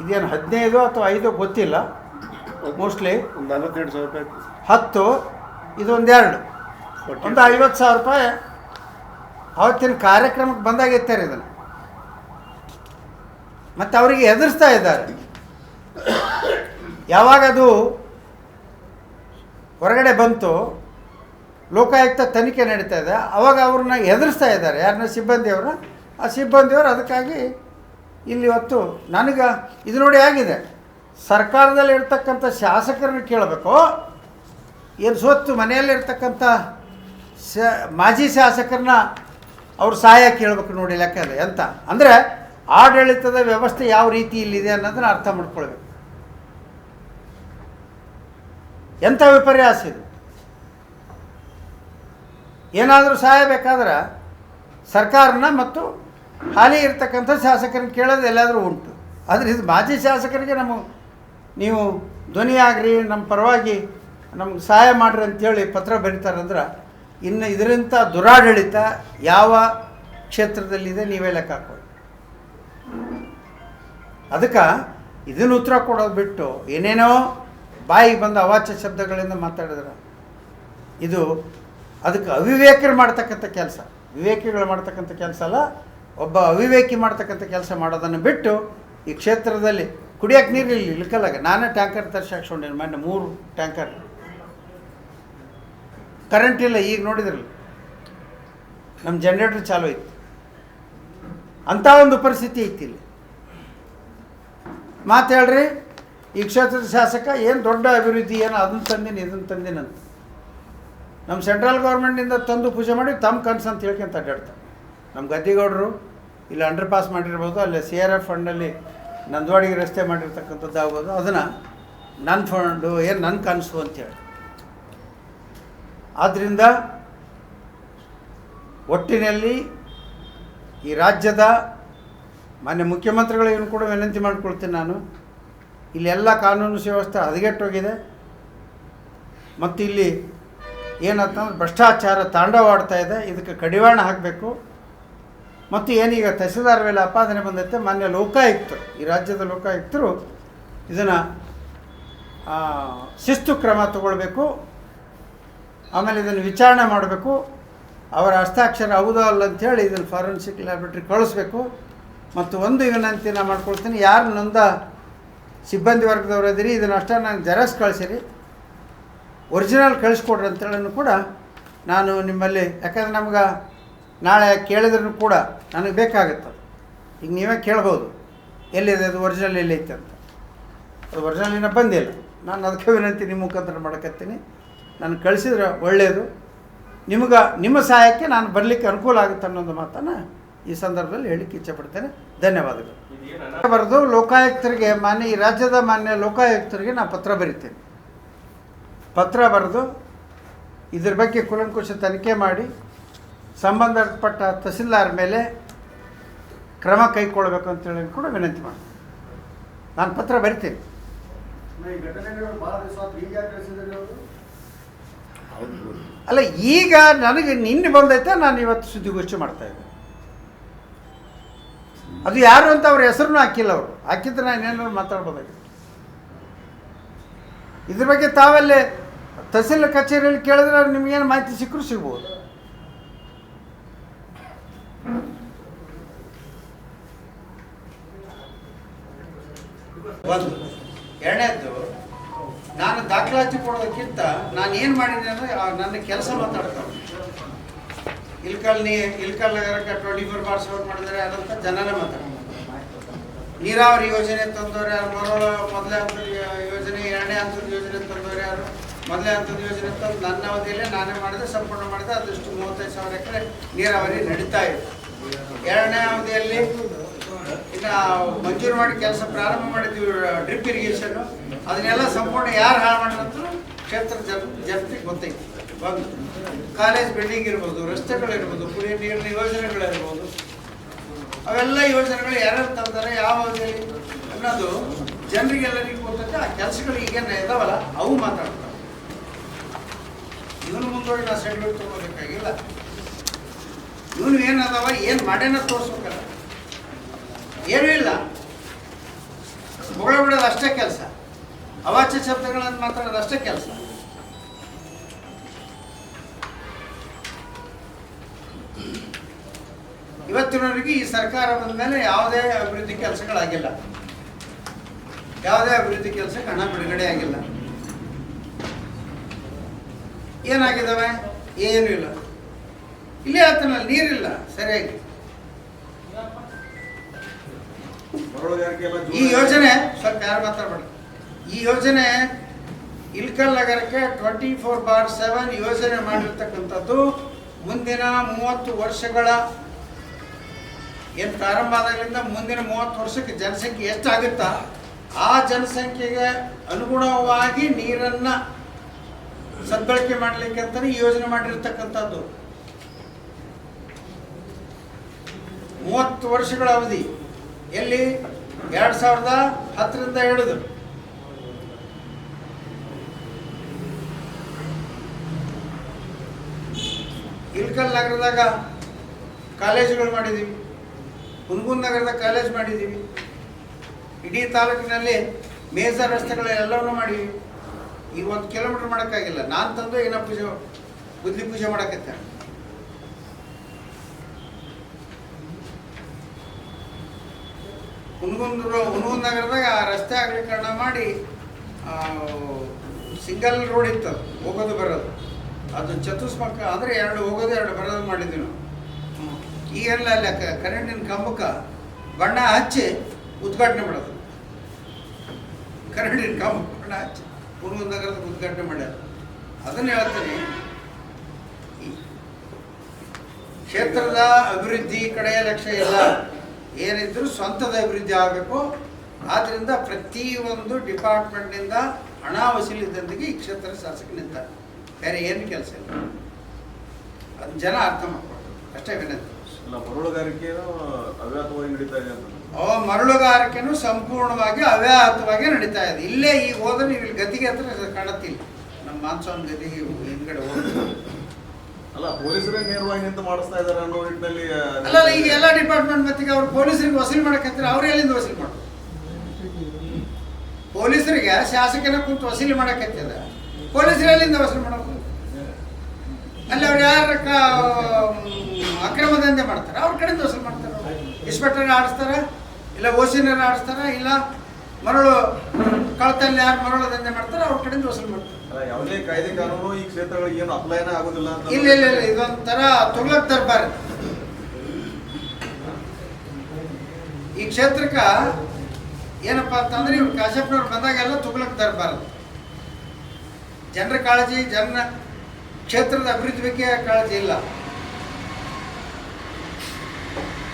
ಇದೇನು 15 ಅಥವಾ 5 ಗೊತ್ತಿಲ್ಲ. ಮೋಸ್ಟ್ಲಿ 42,000 ರೂಪಾಯಿ. 10, ಇದೊಂದು 2, ಒಂದು 50,000 ರೂಪಾಯಿ ಅವತ್ತಿನ ಕಾರ್ಯಕ್ರಮಕ್ಕೆ ಬಂದಾಗಿರ್ತಾರೆ ಇದನ್ನು. ಮತ್ತು ಅವರಿಗೆ ಎದುರಿಸ್ತಾ ಇದ್ದಾರೆ. ಯಾವಾಗ ಅದು ಹೊರಗಡೆ ಬಂತು, ಲೋಕಾಯುಕ್ತ ತನಿಖೆ ನಡೀತಾ ಇದೆ, ಅವಾಗ ಅವ್ರನ್ನ ಎದುರಿಸ್ತಾ ಇದ್ದಾರೆ. ಯಾರನ್ನ? ಸಿಬ್ಬಂದಿಯವ್ರ. ಆ ಸಿಬ್ಬಂದಿಯವರು ಅದಕ್ಕಾಗಿ ಇಲ್ಲಿ ಇವತ್ತು ನನಗೆ ಇದು ನೋಡಿ ಆಗಿದೆ. ಸರ್ಕಾರದಲ್ಲಿ ಇರ್ತಕ್ಕಂಥ ಶಾಸಕರನ್ನ ಕೇಳಬೇಕು, ಏನು ಸ್ವತ್ತು ಮನೆಯಲ್ಲಿರ್ತಕ್ಕಂಥ ಮಾಜಿ ಶಾಸಕರನ್ನ ಅವ್ರ ಸಹಾಯ ಕೇಳಬೇಕು. ನೋಡಿ ಲೆಕ್ಕ ಇದೆ ಅಂತ. ಅಂದರೆ ಆಡಳಿತದ ವ್ಯವಸ್ಥೆ ಯಾವ ರೀತಿ ಇಲ್ಲಿದೆ ಅನ್ನೋದನ್ನು ಅರ್ಥ ಮಾಡ್ಕೊಳ್ಬೇಕು. ಎಂಥ ವಿಪರ್ಯಾಸ ಇದು! ಏನಾದರೂ ಸಹಾಯ ಬೇಕಾದ್ರೆ ಸರ್ಕಾರನ ಮತ್ತು ಹಾಲಿ ಇರ್ತಕ್ಕಂಥ ಶಾಸಕರನ್ನ ಕೇಳೋದು ಎಲ್ಲಾದರೂ ಉಂಟು. ಆದರೆ ಇದು ಮಾಜಿ ಶಾಸಕರಿಗೆ ನೀವು ಧ್ವನಿಯಾಗ್ರಿ, ನಮ್ಮ ಪರವಾಗಿ ನಮ್ಗೆ ಸಹಾಯ ಮಾಡಿರಿ ಅಂತೇಳಿ ಪತ್ರ ಬರೀತಾರಂದ್ರೆ ಇನ್ನು ಇದರಿಂದ ದುರಾಡಳಿತ ಯಾವ ಕ್ಷೇತ್ರದಲ್ಲಿದೆ ನೀವೇ ಲೆಕ್ಕ ಹಾಕೊಳ್ಳಿ. ಅದಕ್ಕೆ ಇದನ್ನು ಉತ್ತರ ಕೊಡೋದು ಬಿಟ್ಟು ಏನೇನೋ ಬಾಯಿಗೆ ಬಂದ ಅವಾಚ್ಯ ಶಬ್ದಗಳಿಂದ ಮಾತಾಡಿದ್ರೆ ಇದು ಅದಕ್ಕೆ ಅವಿವೇಕರು ಮಾಡ್ತಕ್ಕಂಥ ಕೆಲಸ. ವಿವೇಕಿಗಳು ಮಾಡ್ತಕ್ಕಂಥ ಕೆಲಸ ಅಲ್ಲ, ಒಬ್ಬ ಅವಿವೇಕಿ ಮಾಡ್ತಕ್ಕಂಥ ಕೆಲಸ ಮಾಡೋದನ್ನು ಬಿಟ್ಟು ಈ ಕ್ಷೇತ್ರದಲ್ಲಿ ಕುಡಿಯೋಕ್ಕೆ ನೀರು ಇಲ್ಲಿ ಇಳ್ಕಲ್ಲಾಗ ನಾನೇ ಟ್ಯಾಂಕರ್ ತರಿಸಿ ಹಾಕ್ಸ್ಕೊಂಡೇನೆ. ಮೊನ್ನೆ 3 ಟ್ಯಾಂಕರ್. ಕರೆಂಟ್ ಇಲ್ಲ, ಈಗ ನೋಡಿದ್ರಲ್ಲ ನಮ್ಮ ಜನ್ರೇಟ್ರ್ ಚಾಲು ಐತಿ. ಅಂಥ ಒಂದು ಪರಿಸ್ಥಿತಿ ಐತಿ ಇಲ್ಲಿ. ಮಾತು ಹೇಳ್ರಿ, ಈ ಕ್ಷೇತ್ರದ ಶಾಸಕ ಏನು ದೊಡ್ಡ ಅಭಿವೃದ್ಧಿ ಏನೋ ಅದನ್ನು ತಂದಿನಿ ಇದನ್ನು ತಂದಿನಂತ ನಮ್ಮ ಸೆಂಟ್ರಲ್ ಗೌರ್ಮೆಂಟಿಂದ ತಂದು ಪೂಜೆ ಮಾಡಿ ತಮ್ಮ ಕನಸು ಅಂತ ಹೇಳ್ಕೊಂತ ಅಡ್ಡಾಡ್ತಾರೆ. ನಮ್ಮ ಗದ್ದಿಗೌಡರು ಇಲ್ಲಿ ಅಂಡರ್ ಪಾಸ್ ಮಾಡಿರ್ಬೋದು, ಅಲ್ಲಿ CRF ಫಂಡಲ್ಲಿ ನಂದವಾಡಿಗೆ ರಸ್ತೆ ಮಾಡಿರ್ತಕ್ಕಂಥದ್ದು ಆಗ್ಬೋದು, ಅದನ್ನು ನನ್ನ ಫಂಡು ಏನು ನನ್ನ ಕನಸು ಅಂತೇಳಿ. ಆದ್ದರಿಂದ ಒಟ್ಟಿನಲ್ಲಿ ಈ ರಾಜ್ಯದ ಮಾನ್ಯ ಮುಖ್ಯಮಂತ್ರಿಗಳಿಗೂ ಕೂಡ ವಿನಂತಿ ಮಾಡ್ಕೊಳ್ತೀನಿ ನಾನು. ಇಲ್ಲಿ ಎಲ್ಲ ಕಾನೂನು ಸುವ್ಯವಸ್ಥೆ ಹದಗೆಟ್ಟೋಗಿದೆ ಮತ್ತು ಇಲ್ಲಿ ಏನಂತಂದ್ರೆ ಭ್ರಷ್ಟಾಚಾರ ತಾಂಡವಾಡ್ತಾ ಇದೆ. ಇದಕ್ಕೆ ಕಡಿವಾಣ ಹಾಕಬೇಕು. ಮತ್ತು ಏನೀಗ ತಹಸೀಲ್ದಾರ್ ಮೇಲೆ ಅಪಾದನೆ ಬಂದೈತೆ, ಮಾನ್ಯ ಲೋಕಾಯುಕ್ತರು, ಈ ರಾಜ್ಯದ ಲೋಕಾಯುಕ್ತರು ಇದನ್ನು ಶಿಸ್ತು ಕ್ರಮ ತಗೊಳ್ಬೇಕು. ಆಮೇಲೆ ಇದನ್ನು ವಿಚಾರಣೆ ಮಾಡಬೇಕು. ಅವರ ಹಸ್ತಾಕ್ಷರ ಹೌದೋ ಅಲ್ಲ ಅಂಥೇಳಿ ಇದನ್ನು ಫಾರೆನ್ಸಿಕ್ ಲ್ಯಾಬ್ರೇಟ್ರಿಗೆ ಕಳಿಸ್ಬೇಕು. ಮತ್ತು ಒಂದು ವಿನಂತಿನ ಮಾಡ್ಕೊಳ್ತೀನಿ, ಯಾರು ನೊಂದ ಸಿಬ್ಬಂದಿ ವರ್ಗದವ್ರು ಅದೀರಿ, ಇದನ್ನು ಅಷ್ಟೇ ನಂಗೆ ಜೆರಾಕ್ಸ್ ಕಳಿಸಿರಿ, ಒರಿಜಿನಲ್ ಕಳಿಸ್ಕೊಡ್ರಿ ಅಂತೇಳನ್ನು ಕೂಡ ನಾನು ನಿಮ್ಮಲ್ಲಿ, ಯಾಕಂದ್ರೆ ನಮ್ಗೆ ನಾಳೆ ಕೇಳಿದ್ರೂ ಕೂಡ ನನಗೆ ಬೇಕಾಗುತ್ತೆ. ಈಗ ನೀವೇ ಕೇಳ್ಬೋದು ಎಲ್ಲಿದೆ ಅದು ಒರಿಜಿನಲ್ ಎಲ್ಲೈತೆ ಅಂತ. ಅದು ಒರಿಜಿನಲ್ ಇನ್ನೂ ಬಂದಿಲ್ಲ. ನಾನು ಅದಕ್ಕೆ ವಿನಂತಿ ನಿಮ್ಮ ಮುಖಾಂತರ ಮಾಡಕತ್ತೀನಿ. ನಾನು ಕಳಿಸಿದ್ರೆ ಒಳ್ಳೆಯದು. ನಿಮ್ಮ ಸಹಾಯಕ್ಕೆ ನಾನು ಬರಲಿಕ್ಕೆ ಅನುಕೂಲ ಆಗುತ್ತೆ ಅನ್ನೋದು ಮಾತನ್ನು ಈ ಸಂದರ್ಭದಲ್ಲಿ ಹೇಳಲಿಕ್ಕೆ ಇಚ್ಛೆಪಡ್ತೇನೆ. ಧನ್ಯವಾದಗಳು. ಬರೆದು ಲೋಕಾಯುಕ್ತರಿಗೆ, ಈ ರಾಜ್ಯದ ಮಾನ್ಯ ಲೋಕಾಯುಕ್ತರಿಗೆ ನಾನು ಪತ್ರ ಬರಿತೇನೆ. ಪತ್ರ ಬರೆದು ಇದ್ರ ಬಗ್ಗೆ ಕೂಲಂಕುಷ ತನಿಖೆ ಮಾಡಿ ಸಂಬಂಧಪಟ್ಟ ತಹಸೀಲ್ದಾರ್ ಮೇಲೆ ಕ್ರಮ ಕೈಗೊಳ್ಳಬೇಕು ಅಂತೇಳಿ ಕೂಡ ವಿನಂತಿ ಮಾಡ್ತೀನಿ. ನಾನು ಪತ್ರ ಬರಿತೇನೆ. ಅಲ್ಲ, ಈಗ ನನಗೆ ನಿನ್ನೆ ಬಂದೈತೆ, ನಾನು ಇವತ್ತು ಸುದ್ದಿಗೋಷ್ಠಿ ಮಾಡ್ತಾಯಿದ್ದೆ. ಅದು ಯಾರು ಅಂತ ಅವ್ರ ಹೆಸರನ್ನು ಹಾಕಿಲ್ಲ. ಅವರು ಹಾಕಿದ್ರೆ ನಾನು ಏನಾದ್ರು ಮಾತಾಡ್ಬೋದಾಗಿತ್ತು. ಇದ್ರ ಬಗ್ಗೆ ತಾವಲ್ಲೇ ತಹಸೀಲ್ ಕಚೇರಿಯಲ್ಲಿ ಕೇಳಿದ್ರೆ ನಿಮಗೇನು ಮಾಹಿತಿ ಸಿಕ್ಕರೂ ಸಿಗ್ಬೋದು. ಒಂದು ಎರಡನೇದ್ದು, ನಾನು ದಾಖಲಾತಿ ಕೊಡೋದಕ್ಕಿಂತ ನಾನು ಏನು ಮಾಡಿದೆ ಅಂದರೆ ನನ್ನ ಕೆಲಸ ಮಾತಾಡ್ತಾವೆ. ಇಲ್ಕಲ್ ನಗರಕ್ಕೆ 24/7 ಮಾಡಿದರೆ ಅದಂತ ಜನನೇ ಮಾತಾಡ್ತಾರೆ. ನೀರಾವರಿ ಯೋಜನೆ ತಂದವರು ಯಾರು? ಮೊದಲೇ ಹಂತದ ಯೋಜನೆ, ಎರಡನೇ ಹಂತದ ಯೋಜನೆ ತಂದವರು ಯಾರು? ಮೊದಲೇ ಹಂತದ ಯೋಜನೆ ತಂದು ನನ್ನ ಅವಧಿಯಲ್ಲೇ ನಾನೇ ಮಾಡಿದೆ, ಸಂಪೂರ್ಣ ಮಾಡಿದೆ. ಅದಷ್ಟು 35,000 ಎಕರೆ ನೀರಾವರಿ ನಡೀತಾ ಇದೆ. ಎರಡನೇ ಅವಧಿಯಲ್ಲಿ ಇನ್ನು ಮಂಜೂರು ಮಾಡಿ ಕೆಲಸ ಪ್ರಾರಂಭ ಮಾಡಿದ್ವಿ, ಡ್ರಿಪ್ ಇರಿಗೇಷನ್ನು. ಅದನ್ನೆಲ್ಲ ಸಂಪೂರ್ಣ ಯಾರು ಹಾಳು ಮಾಡಿದಂತೂ ಕ್ಷೇತ್ರ ಜನತೆಗೆ ಗೊತ್ತೈತಿ. ಒಂದು ಕಾಲೇಜ್ ಬಿಲ್ಡಿಂಗ್ ಇರ್ಬೋದು, ರಸ್ತೆಗಳಿರ್ಬೋದು, ಕುಡಿಯೋ ನೀರಿನ ಯೋಜನೆಗಳಿರ್ಬೋದು, ಅವೆಲ್ಲ ಯೋಜನೆಗಳು ಯಾರ್ಯಾರು ತಂದರೆ ಯಾವ ಅವಧಿಯಲ್ಲಿ ಅನ್ನೋದು ಜನರಿಗೆಲ್ಲರಿಗೂ ಗೊತ್ತೈತೆ. ಆ ಕೆಲಸಗಳು ಈಗೇನು ಇದಾವಲ್ಲ ಅವು ಮಾತಾಡ್ತಾರೆ. ಇವನು ಮುಂದೋಗಿ ನಾವು ಸೆಡ್ಯೂಲ್ ತೊಗೋಬೇಕಾಗಿಲ್ಲ. ಇವನು ಏನದಾವ, ಏನು ಮಾಡ್ಯಾನ ತೋರಿಸ್ಬೇಕಲ್ಲ. ಏನೂ ಇಲ್ಲ, ಹೊಗಳ ಬಿಡೋದು ಅಷ್ಟೇ ಕೆಲಸ. ಅವಾಚ್ಯ ಶಬ್ದಗಳನ್ನು ಮಾತಾಡೋದು ಅಷ್ಟೇ ಕೆಲಸ. ಇವತ್ತಿನವರೆಗೆ ಈ ಸರ್ಕಾರ ಬಂದ ಮೇಲೆ ಯಾವುದೇ ಅಭಿವೃದ್ಧಿ ಕೆಲಸಗಳಾಗಿಲ್ಲ. ಯಾವುದೇ ಅಭಿವೃದ್ಧಿ ಕೆಲಸಕ್ಕೆ ಹಣ ಬಿಡುಗಡೆ ಆಗಿಲ್ಲ. ಏನಾಗಿದ್ದಾವೆ? ಏನೂ ಇಲ್ಲ. ಇಲ್ಲೇ ಆತನಲ್ಲಿ ನೀರಿಲ್ಲ ಸರಿಯಾಗಿ. ಈ ಯೋಜನೆ ಸ್ವಲ್ಪ ಯಾರು ಮಾತಾಡ್ಬೇಡಿ. ಈ ಯೋಜನೆ ಇಲ್ಕಲ್ ನಗರಕ್ಕೆ 24/7 ಯೋಜನೆ ಮಾಡಿರ್ತಕ್ಕಂಥದ್ದು ಮುಂದಿನ 30 ವರ್ಷಗಳ ಏನು ಪ್ರಾರಂಭ ಆದಾಗಲಿಂದ ಮುಂದಿನ 30 ವರ್ಷಕ್ಕೆ ಜನಸಂಖ್ಯೆ ಎಷ್ಟಾಗುತ್ತಾ ಆ ಜನಸಂಖ್ಯೆಗೆ ಅನುಗುಣವಾಗಿ ನೀರನ್ನು ಸದ್ಬಳಕೆ ಮಾಡಲಿಕ್ಕೆ ಅಂತಲೇ ಈ ಯೋಜನೆ ಮಾಡಿರ್ತಕ್ಕಂಥದ್ದು. 30 ವರ್ಷಗಳ ಅವಧಿ. ಎಲ್ಲಿ 2010ರಿಂದ ಹಿಡಿದು ಇಲ್ಕಲ್ ನಗರದಾಗ ಕಾಲೇಜುಗಳು ಮಾಡಿದ್ದೀವಿ, ಹುನಗುಂದ ನಗರದಾಗ ಕಾಲೇಜ್ ಮಾಡಿದ್ದೀವಿ, ಇಡೀ ತಾಲೂಕಿನಲ್ಲಿ ಮೇಜರ್ ರಸ್ತೆಗಳೆಲ್ಲವನ್ನೂ ಮಾಡಿದ್ವಿ. ಈಗ 1 ಕಿಲೋಮೀಟ್ರ್ ಮಾಡೋಕ್ಕಾಗಿಲ್ಲ. ನಾನು ತಂದು ಏನೋ ಗುದ್ಲಿ ಪೂಜೆ ಮಾಡೋಕತ್ತೆ. ಹುನಗುಂದ ನಗರದಾಗ ಆ ರಸ್ತೆ ಅಗಲೀಕರಣ ಮಾಡಿ ಸಿಂಗಲ್ ರೋಡ್ ಇತ್ತು, ಹೋಗೋದು ಬರೋದು. ಅದು ಚತುಷ್ಪಥ ಅಂದರೆ 2 ಹೋಗೋದು 2 ಬರೋದು ಮಾಡಿದ್ವಿ ನಾವು. ಈಗೆಲ್ಲ ಅಲ್ಲ ಕರೆಂಟಿನ ಕಂಬಕ್ಕೆ ಬಣ್ಣ ಹಚ್ಚಿ ಉದ್ಘಾಟನೆ ಮಾಡೋದು. ಕರೆಂಟಿನ ಕಂಬಕ್ಕೆ ಬಣ್ಣ ಹಚ್ಚಿ ಹುನಗುಂದ ನಗರದ ಉದ್ಘಾಟನೆ ಮಾಡ್ಯಾರ. ಅದನ್ನು ಹೇಳ್ತೀನಿ, ಕ್ಷೇತ್ರದ ಅಭಿವೃದ್ಧಿ ಕಡೆ ಲಕ್ಷ್ಯ ಇಲ್ಲ. ಏನಿದ್ರು ಸ್ವಂತದ ಅಭಿವೃದ್ಧಿ ಆಗಬೇಕು. ಆದ್ದರಿಂದ ಪ್ರತಿಯೊಂದು ಡಿಪಾರ್ಟ್ಮೆಂಟ್ನಿಂದ ಹಣ ವಸೂಲಿದ್ದಂತೆಗೆ ಈ ಕ್ಷೇತ್ರದ ಶಾಸಕ ನಿಂತಾರೆ. ಬೇರೆ ಏನು ಕೆಲಸ ಇಲ್ಲ. ಅದನ್ನ ಜನ ಅರ್ಥ ಮಾಡ್ಕೊಂಡು ಅಷ್ಟೇ ವಿನಂತಿ. ಮರಳುಗಾರಿಕೆಯೂ ಅವ್ಯಾಹತವಾಗಿ ನಡೀತಾ ಇದೆ ಅಂತ. ಮರಳುಗಾರಿಕೆನೂ ಸಂಪೂರ್ಣವಾಗಿ ಅವ್ಯಾಹತವಾಗಿ ನಡೀತಾ ಇದೆ. ಇಲ್ಲೇ ಈಗ ಹೋದ್ರೆ ನೀವು ಇಲ್ಲಿ ಗದ್ದಿಗೆ ಹತ್ರ ಕಾಣುತ್ತಿಲ್ಲ. ನಮ್ಮ ಮಾನ್ಸೂನ್ ಗದ್ದಿಗೆ ಹಿಂದ್ಗಡೆ ಹೋಗ್ತೀವಿ. ಅಲ್ಲ, ಪೊಲೀಸರೇ ನೇರವಾಗಿ ನಿಂತು ಮಾಡಿಸ್ತಾ ಇದ್ದಾರೆ ಅನ್ನೋ ನಿಟ್ಟಿನಲ್ಲಿ. ಅಲ್ಲ, ಈಗ ಎಲ್ಲ ಡಿಪಾರ್ಟ್ಮೆಂಟ್ ಮತ್ತಿಗೆ ಅವ್ರು ಪೊಲೀಸರಿಗೆ ವಸೂಲಿ ಮಾಡಕತ್ತಾರೆ. ಅವ್ರು ಎಲ್ಲಿಂದ ವಸೂಲಿ ಮಾಡೋದು? ಪೊಲೀಸರಿಗೆ ಶಾಸಕನ ಕುಂತು ವಸೂಲಿ ಮಾಡಕತ್ತದ, ಪೊಲೀಸರು ಎಲ್ಲಿಂದ ವಸೂಲಿ ಮಾಡೋದು? ಅಲ್ಲಿ ಅವ್ರು ಯಾರ ಅಕ್ರಮದಂತೆ ಮಾಡ್ತಾರೆ, ಅವ್ರ ಕಡೆಯಿಂದ ವಸೂಲಿ ಮಾಡ್ತಾರೆ. ಇನ್ಸ್ಪೆಕ್ಟರ್ ಆಡಿಸ್ತಾರ, ಇಲ್ಲ ಓಸಿನರ್ ಆಡಿಸ್ತಾರ, ಇಲ್ಲ ಮರಳು ಕಳತಲ್ಲಿ ಯಾರು ಮರಳು ದಂಧೆ ಮಾಡ್ತಾರೆ ಅವ್ರ ಕಡೆಯಿಂದ ವಸೂಲು ಮಾಡ್ತಾರೆ. ಯಾವುದೇ ಕಾಯ್ದೆ ಕಾನೂನು ಈ ಕ್ಷೇತ್ರಗಳಿಗೆ ಏನು ಅಪ್ಲೈನೇ ಆಗೋದಿಲ್ಲ ಅಂತ. ಇಲ್ಲ ಇಲ್ಲ ಇಲ್ಲ, ಇದೊಂಥರ ತುಗ್ಲಕ್ ದರ್ಬಾರ್. ಈ ಕ್ಷೇತ್ರಕ್ಕೆ ಏನಪ್ಪ ಅಂತಂದ್ರೆ ಇವ್ರು ಕಾಶ್ಯಪ್ನವ್ರು ಬಂದಾಗೆಲ್ಲ ತುಗ್ಲಕ್ ದರ್ಬಾರ್. ಜನರ ಕಾಳಜಿ, ಕ್ಷೇತ್ರದ ಅಭಿವೃದ್ಧಿ ಬಗ್ಗೆ ಕಾಳಜಿ ಇಲ್ಲ.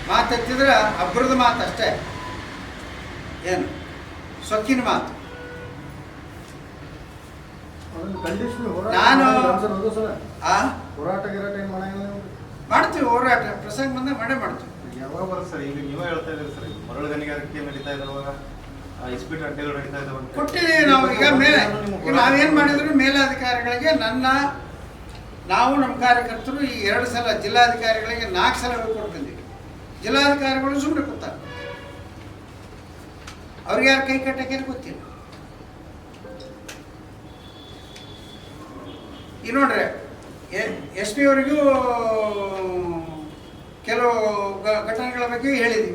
ಮಾತೆತ್ತಿದ್ರೆ ಅಬ್ಬರದ ಮಾತು ಅಷ್ಟೇ, ಏನು ಸೊಕ್ಕಿನ ಮಾತು. ನಾನು ಹೋರಾಟ ಮಾಡ್ತೀವಿ, ಹೋರಾಟ ಪ್ರಸಂಗ ಬಂದಾಗ ಮಾಡೇ ಮಾಡ್ತೀವಿ. ಯಾವಾಗ ಬರುತ್ತೆ ಸರ್? ಈಗ ನೀವೇ ಹೇಳ್ತಾ ಇದ್ದೀರಿ ಸರ್, ಮರಳು ಗಣಿಗಾರಿಕೆ ನಡೀತಾ ಇದ್ದಾವಾಗ ಇಸ್ಪೀಟ್ ಅಡ್ಡೆಗಳು ನಡೀತಾ ಇದ್ದಾವೆ ಕೊಟ್ಟಿದ್ದೀವಿ ನಾವು. ಈಗ ನಾವೇನು ಮಾಡಿದ್ರು ಮೇಲಾಧಿಕಾರಿಗಳಿಗೆ ನಾವು ನಮ್ಮ ಕಾರ್ಯಕರ್ತರು ಈ 2 ಸಲ ಜಿಲ್ಲಾಧಿಕಾರಿಗಳಿಗೆ 4 ಸಲ ಕೊಟ್ಟು ಬಂದಿವಿ. ಜಿಲ್ಲಾಧಿಕಾರಿಗಳು ಸುಮ್ಮನೆ ಕೂತಾರೆ, ಅವ್ರಿಗೆ ಯಾರು ಕೈ ಕಟ್ಟಕ್ಕೆ ಗೊತ್ತಿಲ್ಲ. ಈಗ ನೋಡ್ರಿ, SP ಅವರಿಗೂ ಕೆಲವು ಘಟನೆಗಳ ಬಗ್ಗೆ ಹೇಳಿದ್ವಿ,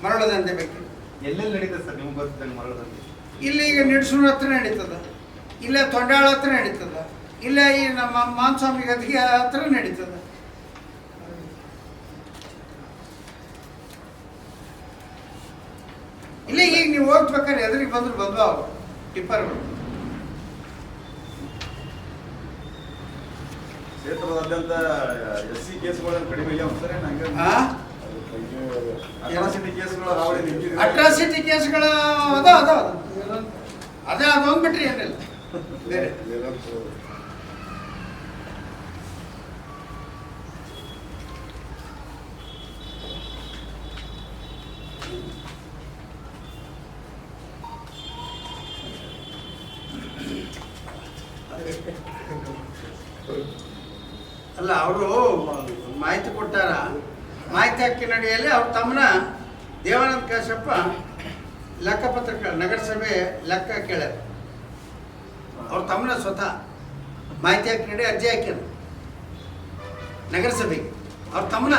ಮರಳು ದಂಧೆ ಬಗ್ಗೆ. ಎಲ್ಲೆಲ್ಲಿ ನಡೀತದೆ ಸರ್ ನಿಮ್ಗೆ ಗೊತ್ತಿದ್ದಂಗೆ ಮರಳು ದಂಧೆ? ಇಲ್ಲಿ ಈಗ ನಿಡ್ಸೂರು ಹತ್ರ ನಡೀತದ, ಇಲ್ಲೇ ತೊಂಡಾಳ ಹತ್ರ ನಡೀತದ, ಇಲ್ಲೇ ಈ ನಮ್ಮ ಮಾನಸ್ವಾಮಿ ಗದ್ದಿಗೆ ಹತ್ರ ನಡೀತದ. ಇಲ್ಲಿ ಈಗ ನೀವು ಹೋಗ್ಬೇಕಾದ್ರೆ ಎದುರಿಗೆ ಬಂದ್ವು ಅವರು ಟಿಪ್ಪರ್ಗಳು. ಕ್ಷೇತ್ರದಾದ್ಯಂತ SC ಕೇಸ್ಗಳನ್ನು ಕಡಿಮೆ ಇಲ್ಲ ಸರ್? ಅಟ್ರಾಸಿಟಿ ಕೇಸ್ಗಳು ಹಾವಳಿ ನಿಂತಿದೆ. ಅಟ್ರಾಸಿಟಿ ಕೇಸ್ಗಳು ಅದಾವ ಅದೊಂದು ಬಿಟ್ರಿ ಏನಿಲ್ಲ ಬೇರೆ. ಅಲ್ಲ, ಅವರು ಮಾಹಿತಿ ಕೊಟ್ಟಾರ. ಮಾಹಿತಿ ಹಕ್ಕಿನಡಿಯಲ್ಲಿ ಅವ್ರ ತಮ್ಮನ ದೇವಾನಂದ ಕಾಶ್ಯಪ್ಪ ಲೆಕ್ಕಪತ್ರ ನಗರಸಭೆ ಲೆಕ್ಕ ಕೇಳ್ಯಾರ. ಅವ್ರ ತಮ್ಮನ ಸ್ವತಃ ಮಾಹಿತಿ ಹಕ್ಕಿನಡಿ ಅರ್ಜಿ ಹಾಕ್ಯಾರ ನಗರಸಭೆಗೆ. ಅವ್ರ ತಮ್ಮನ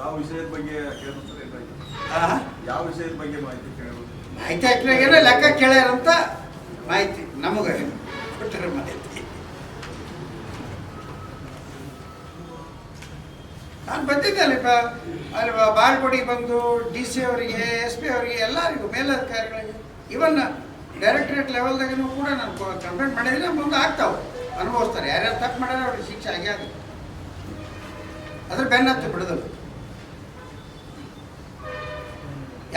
ಯಾವ ವಿಷಯದ ಬಗ್ಗೆ ಕೇಳಿದ್ರೆ ಯಾವ ವಿಷಯದ ಬಗ್ಗೆ ಮಾಹಿತಿ ಕೇಳಬಹುದು? ಮಾಹಿತಿ ಹಾಕಿನಾಗೇನ ಲೆಕ್ಕ ಕೇಳ್ಯಾರಂತ ಮಾಹಿತಿ ನಮಗೆ ಕೊಟ್ಟರೆ ಮಾಹಿತಿ. ನಾನು ಬಂದಿದ್ದೆ ಅಲ್ಲಿ ಬಾಳ್ಕೊಡಿಗೆ ಬಂದು DC ಅವರಿಗೆ, SP ಅವರಿಗೆ, ಎಲ್ಲರಿಗೂ ಮೇಲಧಿಕಾರಿಗಳಿಗೆ, ಇವನ್ ಡೈರೆಕ್ಟರೇಟ್ ಲೆವೆಲ್ದಾಗೂ ಕೂಡ ನಾನು ಕಂಪ್ಲೇಂಟ್ ಮಾಡಿದ್ರೆ ಮುಂದೆ ಆಗ್ತಾವೆ, ಅನುಭವಿಸ್ತಾರೆ. ಯಾರ್ಯಾರು ತಪ್ಪು ಮಾಡ್ಯಾರ ಅವ್ರಿಗೆ ಶಿಕ್ಷೆ ಆಗೇ ಆಗುತ್ತೆ. ಅದ್ರ ಬೆನ್ನತ್ತು ಬಿಡೋದಲ್ಲ.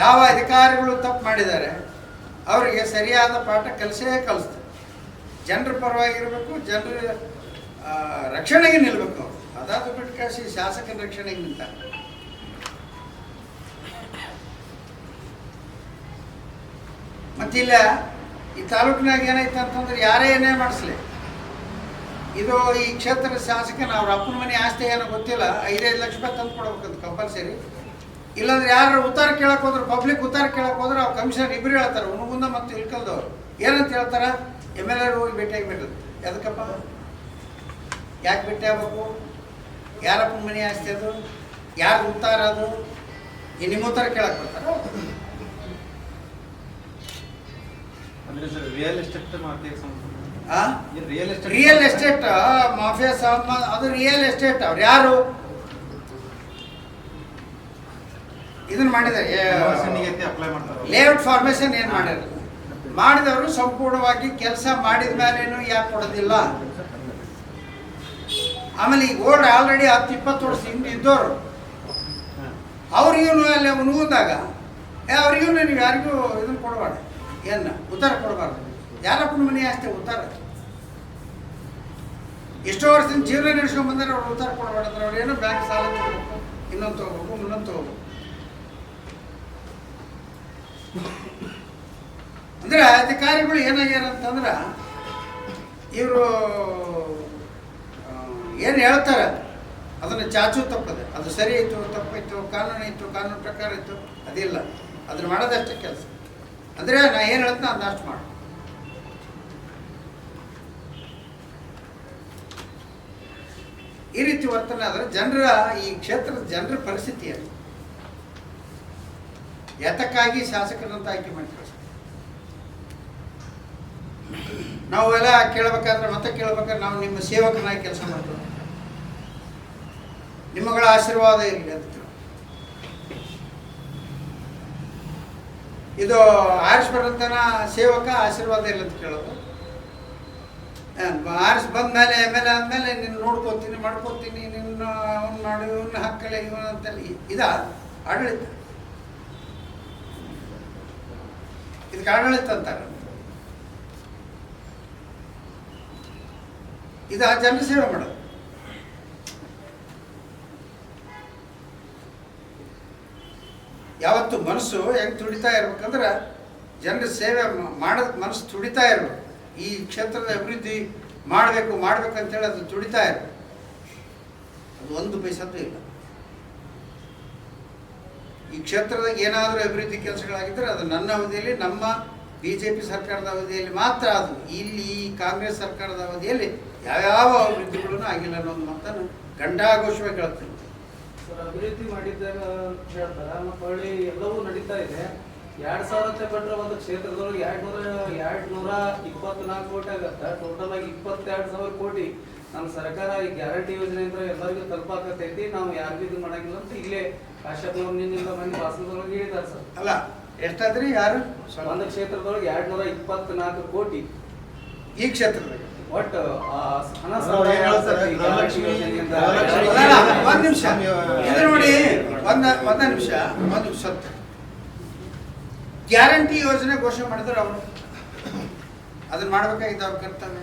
ಯಾವ ಅಧಿಕಾರಿಗಳು ತಪ್ಪು ಮಾಡಿದ್ದಾರೆ ಅವರಿಗೆ ಸರಿಯಾದ ಪಾಠ ಕಲಿಸ್ತಾರೆ. ಜನರ ಪರವಾಗಿರಬೇಕು, ಜನರ ರಕ್ಷಣೆಗೆ ನಿಲ್ಬೇಕು ಅವರು. ಅದಾದ ಬಿಟ್ಟು ಕಳಿಸಿ ಶಾಸಕನ ರಕ್ಷಣೆಗೆ ನಿಂತಾರೆ. ಮತ್ತಿಲ್ಲ ಈ ತಾಲೂಕಿನಾಗ ಏನಾಯ್ತು ಅಂತಂದ್ರೆ ಯಾರೇ ಏನೇ ಮಾಡಿಸ್ಲಿ, ಇದು ಈ ಕ್ಷೇತ್ರದ ಶಾಸಕನ ಅವ್ರ ಅಪ್ಪನ ಮನೆ ಆಸ್ತಿ ಏನೋ ಗೊತ್ತಿಲ್ಲ, 5-5 ಲಕ್ಷ ರೂಪಾಯಿ ತಂದು ಕೊಡ್ಬೇಕಂತ ಕಂಪಲ್ಸರಿ. ಇಲ್ಲಾಂದ್ರೆ ಯಾರು ಉತ್ತಾರ ಕೇಳಕ್ಕೆ ಹೋದ್ರೆ, ಪಬ್ಲಿಕ್ ಉತ್ತಾರ ಕೇಳಕ್ಕೆ ಹೋದ್ರೆ ಅವ್ರು ಕಮಿಷನರ್ ಇಬ್ಬರು ಹೇಳ್ತಾರೆ, ಉಣಗುಂದ ಮತ್ತು ಇಳ್ಕಲ್ದವ್ರು. ಏನಂತ ಹೇಳ್ತಾರೆ? MLA ಹೋಗಿ ಭೇಟಿಯಾಗಿಬಿಟ್ಟದು. ಎದಕ್ಕಪ್ಪ? ಯಾಕೆ ಭೇಟಿ ಆಗ್ಬೇಕು? ಯಾರಪ್ಪನ ಮನೆ ಆಸ್ತಿ ಅದು? ಯಾರು ಉತ್ತಾರ ಅದು? ಈ ನಿಮ್ಮ ಉತ್ತಾರ ಕೇಳಕ್ಕೆ ಬರ್ತಾರೆ. ರಿಯಲ್ ಎಸ್ಟೇಟ್ ಮಾಫಿಯಾ ಅದು ರಿಯಲ್ ಎಸ್ಟೇಟ್. ಅವ್ರು ಯಾರು ಇದನ್ನ ಮಾಡಿದ್ದಾರೆ? ಲೇಔಟ್ ಫಾರ್ಮೇಶನ್ ಏನು ಮಾಡ್ಯಾರ? ಮಾಡಿದವರು ಸಂಪೂರ್ಣವಾಗಿ ಕೆಲಸ ಮಾಡಿದ ಮೇಲೇನು ಯಾಕೆ ಕೊಡೋದಿಲ್ಲ? ಆಮೇಲೆ ಈಗ ಓಲ್ಡ್ ಆಲ್ರೆಡಿ 10-20 ವರ್ಷ ಹಿಂದೆ ಇದ್ದವರು ಅವ್ರಿಗೂ ಅಲ್ಲಿ ಉಣಗುಂದಾಗ ಅವ್ರಿಗೂ ನೀವು ಯಾರಿಗೂ ಇದನ್ನು ಕೊಡಬಾರ್ದು, ಏನು ಉತ್ತರ ಕೊಡಬಾರ್ದು. ಯಾರಪ್ಪನ ಮನೆ ಆಸ್ತಿ ಉತ್ತರ? ಎಷ್ಟೋ ವರ್ಷದಿಂದ ಜೀವನ ನಡೆಸ್ಕೊಂಡು ಬಂದರೆ ಅವ್ರು ಉತ್ತರ ಕೊಡಬಾರ್ದು. ಅವ್ರು ಏನೋ ಬ್ಯಾಂಕ್ ಸಾಲ ತಗೋಬೇಕು, ಇನ್ನೊಂದು ತಗೋಬೇಕು, ಇನ್ನೊಂದು ತಗೋಬೇಕು. ಅಂದ್ರೆ ಅಧಿಕಾರಿಗಳು ಏನಾಗ್ಯಾರ ಅಂತಂದ್ರೆ ಇವರು ಏನು ಹೇಳ್ತಾರೆ ಅದನ್ನು ಚಾಚು ತಪ್ಪದೆ. ಅದು ಸರಿ ಇತ್ತು, ತಪ್ಪಿತ್ತು, ಕಾನೂನು ಇತ್ತು, ಕಾನೂನು ಪ್ರಕಾರ ಇತ್ತು, ಅದಿಲ್ಲ. ಅದನ್ನು ಮಾಡೋದಷ್ಟೇ ಕೆಲಸ. ಅಂದರೆ ನಾ ಏನು ಹೇಳ್ತೀನಿ ಅದನ್ನ ಅಷ್ಟು ಮಾಡು. ಈ ರೀತಿ ವರ್ತನೆ ಆದರೆ ಜನರ ಈ ಕ್ಷೇತ್ರದ ಜನರ ಪರಿಸ್ಥಿತಿ ಏನು? ಯಾತಕ್ಕಾಗಿ ಶಾಸಕರಂತ ಆಯ್ಕೆ ಮಾಡಿ ಕಳಿಸ್ತಾರೆ? ನಾವೆಲ್ಲ ಕೇಳಬೇಕಾದ್ರೆ ಮತ್ತೆ ಕೇಳಬೇಕಾದ್ರೆ ನಾವು ನಿಮ್ಮ ಸೇವಕನಾಗಿ ಕೆಲಸ ಮಾಡ್ತೇವೆ, ನಿಮ್ಮಗಳ ಆಶೀರ್ವಾದ ಇರಲಿ ಅಂತ. ಇದು ಆರಿಸ್ ಬರಂತನ ಸೇವಕ ಆಶೀರ್ವಾದ ಇಲ್ಲ ಅಂತ ಕೇಳೋದು. ಆರಿಸ್ ಬಂದ ಮೇಲೆ ಎಮ್.ಎಲ್.ಎ ಆದಮೇಲೆ ನಿನ್ನ ನೋಡ್ಕೋತೀನಿ ಮಾಡ್ಕೋತೀನಿ, ನಿನ್ನ ಅವ್ನು ಮಾಡಿ ಇವನ್ನ ಹಾಕಲ್ಲ ಇವನ ಅಂತಲ್ಲ. ಇದ ಆಡಳಿತ, ಇದಕ್ಕೆ ಆಡಳಿತ ಅಂತಾರೆ. ಇದು ಜನರ ಸೇವೆ ಮಾಡೋದು. ಯಾವತ್ತು ಮನಸ್ಸು ಹೆಂಗೆ ತುಡಿತಾ ಇರ್ಬೇಕಂದ್ರೆ ಜನರ ಸೇವೆ ಮಾಡೋದಕ್ಕೆ ಮನಸ್ಸು ತುಡಿತಾ ಇರ್ಬೇಕು. ಈ ಕ್ಷೇತ್ರದ ಅಭಿವೃದ್ಧಿ ಮಾಡ್ಬೇಕಂತೇಳಿ ಅದು ತುಡಿತಾ ಇರ್ಬೇಕು. ಅದು ಒಂದು ಪೈಸದ್ದು ಇಲ್ಲ. ಈ ಕ್ಷೇತ್ರದಾಗ ಏನಾದರೂ ಅಭಿವೃದ್ಧಿ ಕೆಲಸಗಳಾಗಿದ್ದರೆ ಅದು ನನ್ನ ಅವಧಿಯಲ್ಲಿ, ನಮ್ಮ BJP ಸರ್ಕಾರದ ಅವಧಿಯಲ್ಲಿ ಮಾತ್ರ. ಅದು ಇಲ್ಲಿ ಈ ಕಾಂಗ್ರೆಸ್ ಸರ್ಕಾರದ ಅವಧಿಯಲ್ಲಿ ಯಾವ್ಯಾವ ಅಭಿವೃದ್ಧಿಗಳೂ ಆಗಿಲ್ಲ ಅನ್ನೋದು ಮಾತನ್ನು ಗಂಡಾಘೋಷವಾಗಿ ಹೇಳ್ತೀನಿ. ಅಭಿವೃದ್ಧಿ ಮಾಡಿದ್ದಾಗ ಅಂತ ಹೇಳ್ತಾರೆ, ಮತ್ತು ಹೊಳ್ಳಿ ಎಲ್ಲವೂ ನಡೀತಾ ಇದೆ. 2000 ಕೊಟ್ಟರೆ ಒಂದು ಕ್ಷೇತ್ರದೊಳಗೆ 224 ಕೋಟಿ ಆಗತ್ತೆ. ಟೋಟಲ್ ಆಗಿ 22,000 ಕೋಟಿ ನಮ್ಮ ಸರ್ಕಾರ ಈ ಗ್ಯಾರಂಟಿ ಯೋಜನೆ ಅಂದ್ರೆ ಎಲ್ಲರಿಗೂ ತಲುಪಾಕತೈತಿ. ನಾವು ಯಾರಿಗೂ ಇದು ಮಾಡಂಗಿಲ್ಲ ಅಂತ ಇಲ್ಲೇ ಕಾಶ್ಯಪ್ನಿಂದ ಮಂದಿ ಭಾಷಣದೊಳಗೆ ಹೇಳಿದ್ದಾರೆ ಸರ್. ಅಲ್ಲ ಎಷ್ಟಾದ್ರಿ? ಯಾರು? ಒಂದು ಕ್ಷೇತ್ರದೊಳಗೆ 224 ಕೋಟಿ ಈ ಕ್ಷೇತ್ರದಾಗ ಒಟ್ಟು ಹಣ ಒಂದು ನಿಮಿಷ ಇದು ನೋಡಿ, ಒಂದು ನಿಮಿಷ ಸತ್ಯ. ಗ್ಯಾರಂಟಿ ಯೋಜನೆ ಘೋಷಣೆ ಮಾಡಿದ್ರೆ ಅವರು ಅದನ್ನ ಮಾಡ್ಬೇಕಾಗಿದ್ದು ಅವ್ರ ಕರ್ತವ್ಯ.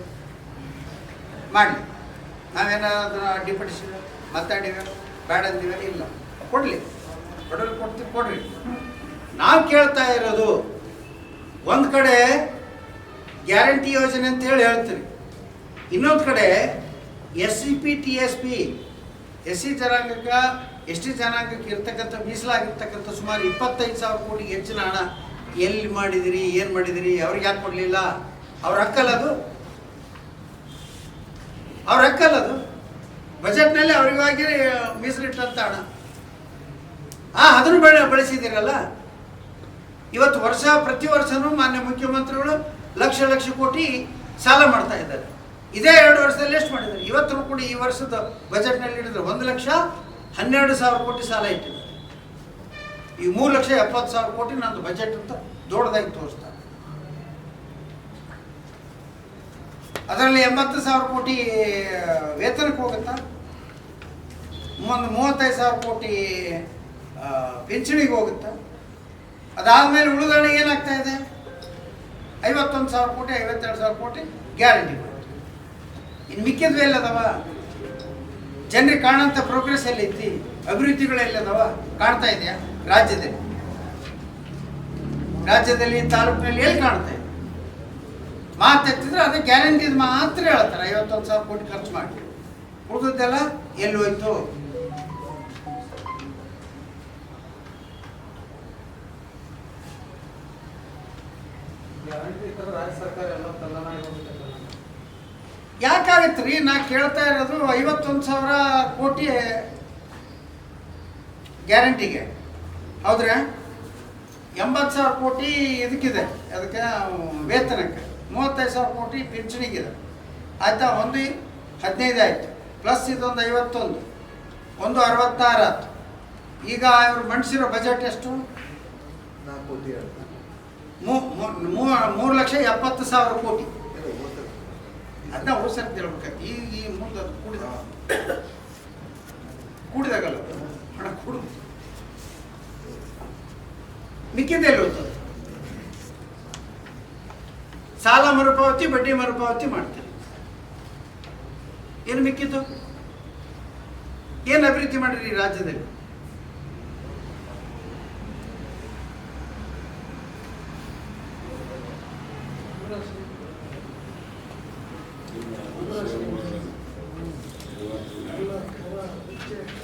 ಮಾಡಲಿ, ನಾವೇನಾದ್ರೂ ಅಡ್ಡಿಪಡಿಸಿವೆ, ಮಾತಾಡಿವೆ, ಬೇಡ ಅಂದಿವೆ? ಇಲ್ಲ, ಕೊಡಲಿ, ಕೊಡ್ರಿ. ನಾವು ಕೇಳ್ತಾ ಇರೋದು ಒಂದು ಕಡೆ ಗ್ಯಾರಂಟಿ ಯೋಜನೆ ಅಂತ ಹೇಳ್ತೀವಿ, ಇನ್ನೊಂದು ಕಡೆ SCP TSP SC ಜನಾಂಗಕ್ಕೆ ST ಜನಾಂಗಕ್ಕೆ ಇರ್ತಕ್ಕಂಥ ಮೀಸಲಾಗಿರ್ತಕ್ಕಂಥ ಸುಮಾರು 25,000 ಕೋಟಿಗೆ ಹೆಚ್ಚಿನ ಹಣ ಎಲ್ಲಿ ಮಾಡಿದಿರಿ, ಏನು ಮಾಡಿದಿರಿ? ಅವ್ರಿಗೆ ಯಾಕೆ ಕೊಡಲಿಲ್ಲ? ಅವ್ರ ಹಕ್ಕಲ್ಲ ಅದು, ಅವ್ರ ಹಕ್ಕಲ್ಲ ಅದು. ಬಜೆಟ್ನಲ್ಲಿ ಅವರಿಗಾಗಿ ಮೀಸಲಿಟ್ಟಂಥ ಹಣ ಅದನ್ನು ಬಳಸಿದ್ದೀರಲ್ಲ. ಇವತ್ತು ಪ್ರತಿ ವರ್ಷನೂ ಮಾನ್ಯ ಮುಖ್ಯಮಂತ್ರಿಗಳು ಲಕ್ಷ ಕೋಟಿ ಸಾಲ ಮಾಡ್ತಾ ಇದ್ದಾರೆ. ಇದೇ 2 ವರ್ಷದಲ್ಲಿ ಎಷ್ಟು ಮಾಡಿದ್ದಾರೆ? ಇವತ್ತು ಕೂಡ ಈ ವರ್ಷದ ಬಜೆಟ್ನಲ್ಲಿ ಹಿಡಿದ್ರೆ 1,12,000 ಕೋಟಿ ಸಾಲ ಇಟ್ಟಿದ್ದಾರೆ. ಈ 3,70,000 ಕೋಟಿ ನಂದು ಬಜೆಟ್ ಅಂತ ದೊಡ್ಡದಾಗಿ ತೋರಿಸ್ತಾರೆ. ಅದರಲ್ಲಿ 80,000 ಕೋಟಿ ವೇತನಕ್ಕೆ ಹೋಗುತ್ತಾ, 35,000 ಕೋಟಿ ಪಿಂಚಣಿಗೆ ಹೋಗುತ್ತಾ. ಅದಾದಮೇಲೆ ಉಳಿದಣ ಏನಾಗ್ತಾ ಇದೆ? 51,000 ಕೋಟಿ 52,000 ಕೋಟಿ ಗ್ಯಾರಂಟಿ. ಇನ್ನು ಮಿಕ್ಕಿದ್ವು ಎಲ್ಲದವ? ಜನರಿಗೆ ಕಾಣಂಥ ಪ್ರೋಗ್ರೆಸ್ ಎಲ್ಲೈತಿ? ಅಭಿವೃದ್ಧಿಗಳೆಲ್ಲದವ? ಕಾಣ್ತಾ ಇದೆಯಾ? ರಾಜ್ಯದಲ್ಲಿ ತಾಲೂಕಿನಲ್ಲಿ ಎಲ್ಲಿ ಕಾಣ್ತಾ ಇದೆ? ಮಾತೆತ್ತಿದ್ರೆ ಅದೇ ಗ್ಯಾರಂಟಿದು ಮಾತ್ರ ಹೇಳ್ತಾರೆ. 51,000 ಕೋಟಿ ಖರ್ಚು ಮಾಡಿ, ಉಳಿದದ್ದೆಲ್ಲ ಎಲ್ಲಿ ಹೋಯ್ತು? ರಾಜ್ಯ ಸರ್ಕಾರ ಎಲ್ಲ ಯಾಕಾಗತ್ತೆ ರೀ? ನಾ ಕೇಳ್ತಾ ಇರೋದು 51,000 ಕೋಟಿ ಗ್ಯಾರಂಟಿಗೆ, ಹೌದ್ರಾ? 80,000 ಕೋಟಿ ಇದಕ್ಕಿದೆ, ಅದಕ್ಕೆ ವೇತನಕ್ಕೆ. 35,000 ಕೋಟಿ ಪಿಂಚಣಿಗಿದೆ. ಆಯ್ತಾ? ಒಂದು 15 ಆಯ್ತು, ಪ್ಲಸ್ ಇದೊಂದು 51, ಒಂದು 66 ಆಯ್ತು. ಈಗ ಇವರು ಮಂಡಿಸಿರೋ ಬಜೆಟ್ ಎಷ್ಟು? 3,70,000 ಕೋಟಿ. ಅದನ್ನ ಹೋಸರ್ ತಿಳ್ಬೇಕಾಯ್ತು. ಈ ಮುಂದೆ ಅದು ಕೂಡಿದಾಗಲ್ಲ ಹಣ ಕೂಡುದು. ಮಿಕ್ಕಿದ್ದೆಲ್ಲಿ ಹೋಗ್ತದೆ? ಸಾಲ ಮರುಪಾವತಿ, ಬಡ್ಡಿ ಮರುಪಾವತಿ ಮಾಡ್ತೀವಿ. ಏನು ಮಿಕ್ಕಿದ್ದು? ಏನು ಅಭಿವೃದ್ಧಿ ಮಾಡಿರಿ ಈ ರಾಜ್ಯದಲ್ಲಿ?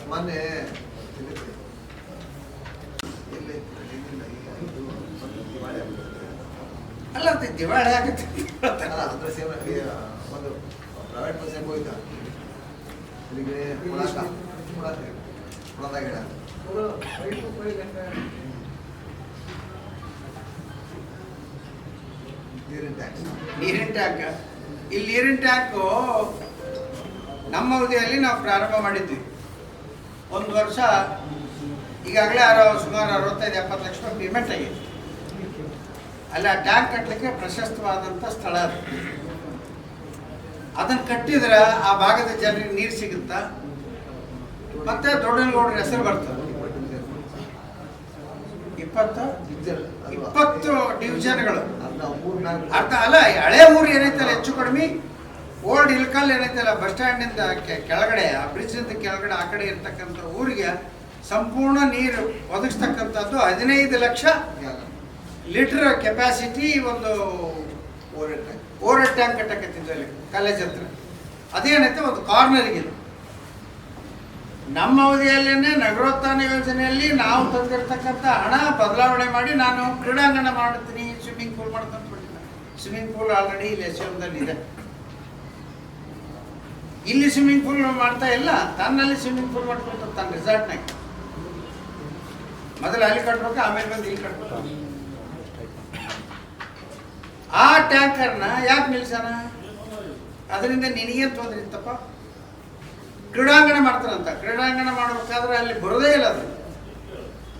ಮೊನ್ನೆ ಅಲ್ಲ, ಅದು ದಿವಾಳಿ ಆಗುತ್ತೆ. ಅಂದ್ರೆ ಒಂದು ಪ್ರೈವೇಟ್ ಬಸ್ ಹೋಯ್ತಾ ಇಲ್ಲಿಗೆ ಕೊಡದಾಗಿಡ ನೀರಿನ ಟ್ಯಾಕ್ಸ್. ನೀರಿನ ಟ್ಯಾಂಕ್. ಇಲ್ಲಿ ನೀರಿನ ಟ್ಯಾಂಕು ನಮ್ಮ ಅವಧಿಯಲ್ಲಿ ನಾವು ಪ್ರಾರಂಭ ಮಾಡಿದ್ವಿ. ಒಂದು ವರ್ಷ ಈಗಾಗಲೇ ಸುಮಾರು 65-70 ಲಕ್ಷ ರೂಪಾಯಿ ಪೇಮೆಂಟ್ ಆಗಿದೆ. ಅಲ್ಲಿ ಆ ಟ್ಯಾಂಕ್ ಕಟ್ಟಲಿಕ್ಕೆ ಪ್ರಶಸ್ತವಾದಂಥ ಸ್ಥಳ ಅದು. ಅದನ್ನು ಕಟ್ಟಿದ್ರೆ ಆ ಭಾಗದ ಜನರಿಗೆ ನೀರು ಸಿಗುತ್ತಾ, ಮತ್ತೆ ದೊಡ್ಡನಗೌಡರ ಹೆಸರು ಬರ್ತದೆ. 20 ಡಿವಿಷನ್ಗಳು ಅರ್ಥ ಅಲ್ಲ. ಹಳೆ ಊರು ಏನೈತಲ್ಲ ಹೆಚ್ಚು ಕಡಿಮೆ ಓಲ್ಡ್ ಇಲ್ಕಲ್ ಏನೈತಲ್ಲ ಬಸ್ ಸ್ಟ್ಯಾಂಡಿಂದ ಕೆಳಗಡೆ ಆ ಬ್ರಿಡ್ಜಿಂದ ಕೆಳಗಡೆ ಆ ಕಡೆ ಇರ್ತಕ್ಕಂಥ ಊರಿಗೆ ಸಂಪೂರ್ಣ ನೀರು ಒದಗಿಸ್ತಕ್ಕಂಥದ್ದು 15 ಲಕ್ಷ ಲೀಟರ್ ಕೆಪಾಸಿಟಿ ಒಂದು ಓವರ್ ಟ್ಯಾಂಕ್ ಕಟ್ಟಕತ್ತಿದ್ದು ಅಲ್ಲಿ ಕಾಲೇಜ್ ಹತ್ರ. ಅದೇನೈತೆ ಒಂದು ಕಾರ್ನರ್ಗಿದೆ. ನಮ್ಮ ಅವಧಿಯಲ್ಲೇ ನಗರೋತ್ಥಾನ ಯೋಜನೆಯಲ್ಲಿ ನಾವು ತಂದಿರ್ತಕ್ಕಂಥ ಹಣ ಬದಲಾವಣೆ ಮಾಡಿ ನಾನು ಕ್ರೀಡಾಂಗಣ ಮಾಡ್ತೀನಿ, ಸ್ವಿಮ್ಮಿಂಗ್ ಪೂಲ್ ಮಾಡ್ಕೊಂಡು ಸ್ವಿಮ್ಮಿಂಗ್ ಪೂಲ್ ಆಲ್ರೆಡಿ ಇಲ್ಲಿ ಎಸ್ಎಂದಲ್ಲಿ ಇದೆ. ಇಲ್ಲಿ ಸ್ವಿಮ್ಮಿಂಗ್ ಪೂಲ್ ಮಾಡ್ತಾ ಇಲ್ಲ, ತನ್ನಲ್ಲಿ ಸ್ವಿಮ್ಮಿಂಗ್ ಪೂಲ್ ಮಾಡ್ಕೊಳ್ತಾರೆ ತನ್ನ ರೆಸಾರ್ಟ್ನಾಗ. ಮೊದಲು ಅಲ್ಲಿ ಕಟ್ಬೇಕು, ಆಮೇಲೆ ಬಂದು ಇಲ್ಲಿ ಕಟ್ಬೇಕು. ಆ ಟ್ಯಾಂಕರ್ನ ಯಾಕೆ ನಿಲ್ಸೋಣ? ಅದರಿಂದ ನಿನಗೇನು ತೊಂದರೆ ಇತ್ತಪ್ಪ? ಕ್ರೀಡಾಂಗಣ ಮಾಡ್ತಾರಂತ. ಕ್ರೀಡಾಂಗಣ ಮಾಡಬೇಕಾದ್ರೆ ಅಲ್ಲಿ ಬರೋದೇ ಇಲ್ಲ, ಅದು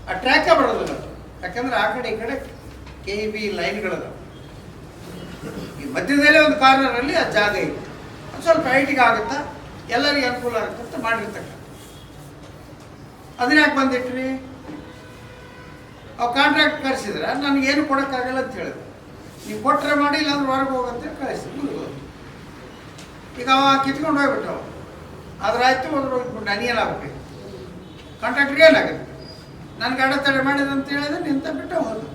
ಆ ಟ್ರ್ಯಾಕೇ ಬರೋದಿಲ್ಲ. ಯಾಕಂದ್ರೆ ಆ ಕಡೆ ಈ ಕಡೆ KEB ಲೈನ್ಗಳದ. ಈ ಮಧ್ಯದಲ್ಲೇ ಒಂದು ಕಾರ್ನರಲ್ಲಿ ಆ ಜಾಗ ಇದೆ. ಅದು ಸ್ವಲ್ಪ ಹೈಟಿಗೆ ಆಗುತ್ತಾ, ಎಲ್ಲರಿಗೂ ಅನುಕೂಲ ಆಗುತ್ತೆ ಅಂತ ಮಾಡಿರ್ತಕ್ಕ. ಅದನ್ನ ಯಾಕೆ ಬಂದಿಟ್ರಿ? ಅವು ಕಾಂಟ್ರಾಕ್ಟ್ ಕರೆಸಿದ್ರೆ ನನಗೇನು ಕೊಡೋಕ್ಕಾಗಲ್ಲ ಅಂತ ಹೇಳಿದ್ರು. ನೀವು ಕೊಟ್ಟರೆ ಮಾಡಿ, ಇಲ್ಲಾಂದ್ರೆ ಹೊರಗೆ ಹೋಗಂತ ಕಳಿಸಿ ಮುಂದೆ. ಈಗ ಅವ ಕಿತ್ಕೊಂಡು ಹೋಗ್ಬಿಟ್ಟು ಆದ್ರೆ ಆಯ್ತು, ಹೋದ್ರೆ ಹೋಗ್ಬಿಟ್ಟು ನನಗೇನಾಗ್ಬೇಕು? ಕಾಂಟ್ರಾಕ್ಟ್ರಿಗೆ ಏನಾಗುತ್ತೆ? ನನಗೆ ಅಡೆತಡೆ ಮಾಡಿದೆ ಅಂತ ಹೇಳಿದ್ರೆ ನಿಂತ ಬಿಟ್ಟು ಹೋದು.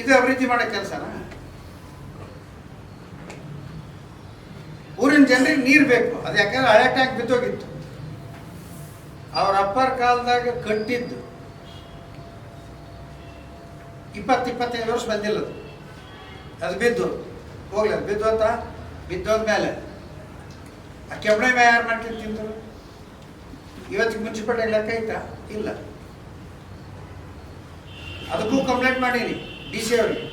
ಇದು ಅಭಿವೃದ್ಧಿ ಮಾಡೋ ಕೆಲಸನ? ಊರಿನ ಜನರಿಗೆ ನೀರು ಬೇಕು. ಅದು ಯಾಕಂದ್ರೆ ಹಳೆ ಟ್ಯಾಂಕ್ ಬಿದ್ದೋಗಿತ್ತು. ಅವ್ರ ಅಪ್ಪರ ಕಾಲದಾಗ ಕಟ್ಟಿದ್ದು 20-25 ವರ್ಷ ಬಂದಿಲ್ಲ. ಅದು ಬಿದ್ದು ಹೋಗ್ಲಿ. ಅದು ಬಿದ್ದೋದ್ಮೇಲೆ ಆ ಕೆಬ್ಬಣೆ ಮೇ ಯಾರು ಮಾಡ್ಕೊಂಡು ತಿಂದರು? ಇವತ್ತಿಗೆ ಮುನ್ಸಿಪಾಲ್ಟಿಗೆ ಲೆಕ್ಕ ಐತಾ? ಇಲ್ಲ. ಅದಕ್ಕೂ ಕಂಪ್ಲೇಂಟ್ ಮಾಡೀನಿ DC ಅವರಿಗೆ.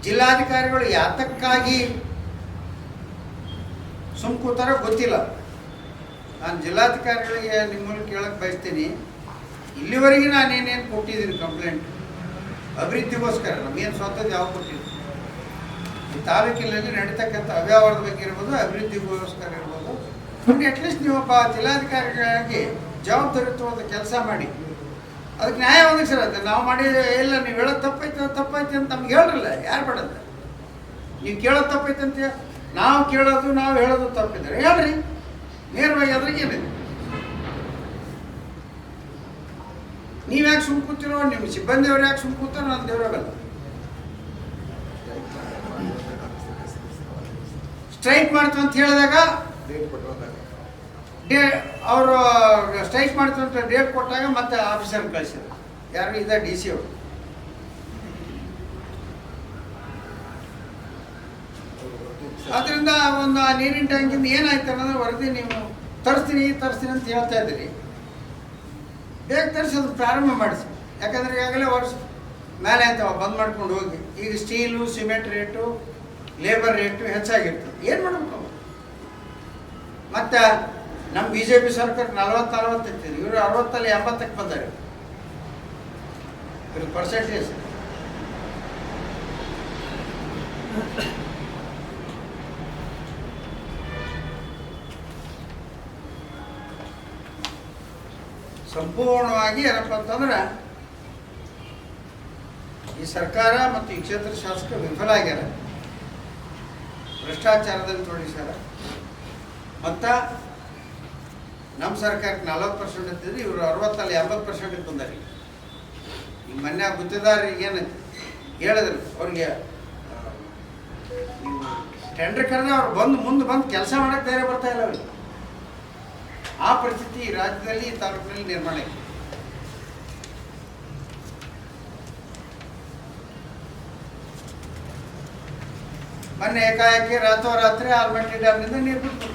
ಜಿಲ್ಲಾಧಿಕಾರಿಗಳು ಯಾತಕ್ಕಾಗಿ ಸುಮ್ ಕೂತಾರೋ ಗೊತ್ತಿಲ್ಲ. ನಾನು ಜಿಲ್ಲಾಧಿಕಾರಿಗಳಿಗೆ ನಿಮ್ಮ ಮೂಲಕ ಕೇಳಕ್ಕೆ ಬಯಸ್ತೀನಿ, ಇಲ್ಲಿವರೆಗೆ ನಾನೇನೇನು ಕೊಟ್ಟಿದ್ದೀನಿ ಕಂಪ್ಲೇಂಟ್ ಅಭಿವೃದ್ಧಿಗೋಸ್ಕರ, ನಮಗೇನು ಸ್ವಂತದ್ದು ಯಾವ ಕೊಟ್ಟಿದ್ದೀನಿ. ಈ ತಾಲೂಕಿನಲ್ಲಿ ನಡೀತಕ್ಕಂಥ ಅವ್ಯವಹಾರದ ಬಗ್ಗೆ ಇರ್ಬೋದು, ಅಭಿವೃದ್ಧಿಗೋಸ್ಕರ ಇರ್ಬೋದು. ನೋಡಿ, ಅಟ್ಲೀಸ್ಟ್ ನೀವೊಬ್ಬ ಜಿಲ್ಲಾಧಿಕಾರಿಗಳಾಗಿ ಜವಾಬ್ದಾರಿತ್ವದ ಕೆಲಸ ಮಾಡಿ ಅದಕ್ಕೆ ನ್ಯಾಯ ಒದಗಿಸಿರತ್ತೆ. ನಾವು ಮಾಡಿದ್ರೆ ಇಲ್ಲ, ನೀವು ಹೇಳೋದು ತಪ್ಪೈತೆ ಅಂತ ನಮ್ಗೆ ಹೇಳ್ರಲ್ಲ. ಯಾರು ಬೇಡಂತ? ನೀವು ಕೇಳೋದು ತಪ್ಪೈತೆ ಅಂತ ನಾವು ಕೇಳೋದು, ನಾವು ಹೇಳೋದು ತಪ್ಪಿದ್ದಾರೆ ಹೇಳ್ರಿ ನೇರವಾಗಿ. ಅದ್ರಾಗೇನಿದೆ? ನೀವು ಯಾಕೆ ಸುಮ್ ಕೂತಿರೋ? ನಿಮ್ಮ ಸಿಬ್ಬಂದಿಯವ್ರು ಯಾಕೆ ಸುಮ್ ಕೂತಾರೋ? ನನ್ನ ದೇವರಾಗಲ್ಲ. ಸ್ಟ್ರೈಕ್ ಮಾಡ್ತೀವಿ ಅಂತ ಹೇಳಿದಾಗ ಅವರು ಸ್ಟ್ರೈಕ್ ಮಾಡ್ತೀವಿ ಅಂತ ಡೇಟ್ ಕೊಟ್ಟಾಗ ಮತ್ತೆ ಆಫೀಸರ್ ಕಳಿಸಿದ್ರು. ಯಾರು? ಇದ DC ಅವರು. ಅದರಿಂದ ಒಂದು ಆ ನೀರಿನ ಟ್ಯಾಂಕಿಂದ ಏನಾಯ್ತು ಅನ್ನೋದ್ರೆ ವರದಿ ನೀವು ತರಿಸ್ತೀನಿ ಅಂತ ಹೇಳ್ತಾ ಇದ್ದೀರಿ. ಬೇಗ ತರಿಸಿ ಅದು ಪ್ರಾರಂಭ ಮಾಡಿಸಿ. ಯಾಕಂದರೆ ಈಗಾಗಲೇ ವರ್ಷ ಮೇಲೆ ಆಯ್ತವ ಬಂದ್ ಮಾಡ್ಕೊಂಡು ಹೋಗಿ. ಈಗ steel, cement rate, labour rate ಹೆಚ್ಚಾಗಿರ್ತದೆ. ಏನು ಮಾಡಬೇಕು? ಮತ್ತು ನಮ್ಮ BJP ಸರ್ಕಾರ 40 ಇರ್ತೀವಿ, ಇವರು 60 80ಕ್ಕೆ ಬಂದಾರೆ. ಇವ್ರ ಪರ್ಸೆಂಟೇಜ್ ಸಂಪೂರ್ಣವಾಗಿ ಏನಪ್ಪ ಅಂತಂದ್ರೆ ಈ ಸರ್ಕಾರ ಮತ್ತು ಈ ಕ್ಷೇತ್ರ ಶಾಸಕ ವಿಫಲ ಆಗ್ಯಾರ. ಭ್ರಷ್ಟಾಚಾರದಲ್ಲಿ ತೊಡಗಿಸ್ಯಾರ. ಮತ್ತು ನಮ್ಮ ಸರ್ಕಾರಕ್ಕೆ 40% ಇರ್ತಿದ್ರೆ ಇವರು 60 80% ಬಂದಾರೆ. ಈಗ ಮೊನ್ನೆ ಗುತ್ತಿದಾರರಿಗೆ ಏನೈತಿ ಹೇಳಿದ್ರು, ಅವ್ರಿಗೆ ಟೆಂಡರ್ ಕರೆದ್ರೆ ಅವ್ರು ಮುಂದೆ ಬಂದು ಕೆಲಸ ಮಾಡೋಕ್ಕೆ ಧೈರ್ಯ ಬರ್ತಾ ಇಲ್ಲ ಅವ್ರಿಗೆ. ಆ ಪರಿಸ್ಥಿತಿ ಈ ರಾಜ್ಯದಲ್ಲಿ, ಈ ತಾಲೂಕಿನಲ್ಲಿ ನಿರ್ಮಾಣ ಆಗಿದೆ. ಮೊನ್ನೆ ಏಕಾಏಕಿ ರಾತ್ರೋರಾತ್ರಿ ಆಲ್ಮಟ್ಟಿ ಡ್ಯಾಮ್ನಿಂದ ನೀರು ಬಿಟ್ಟು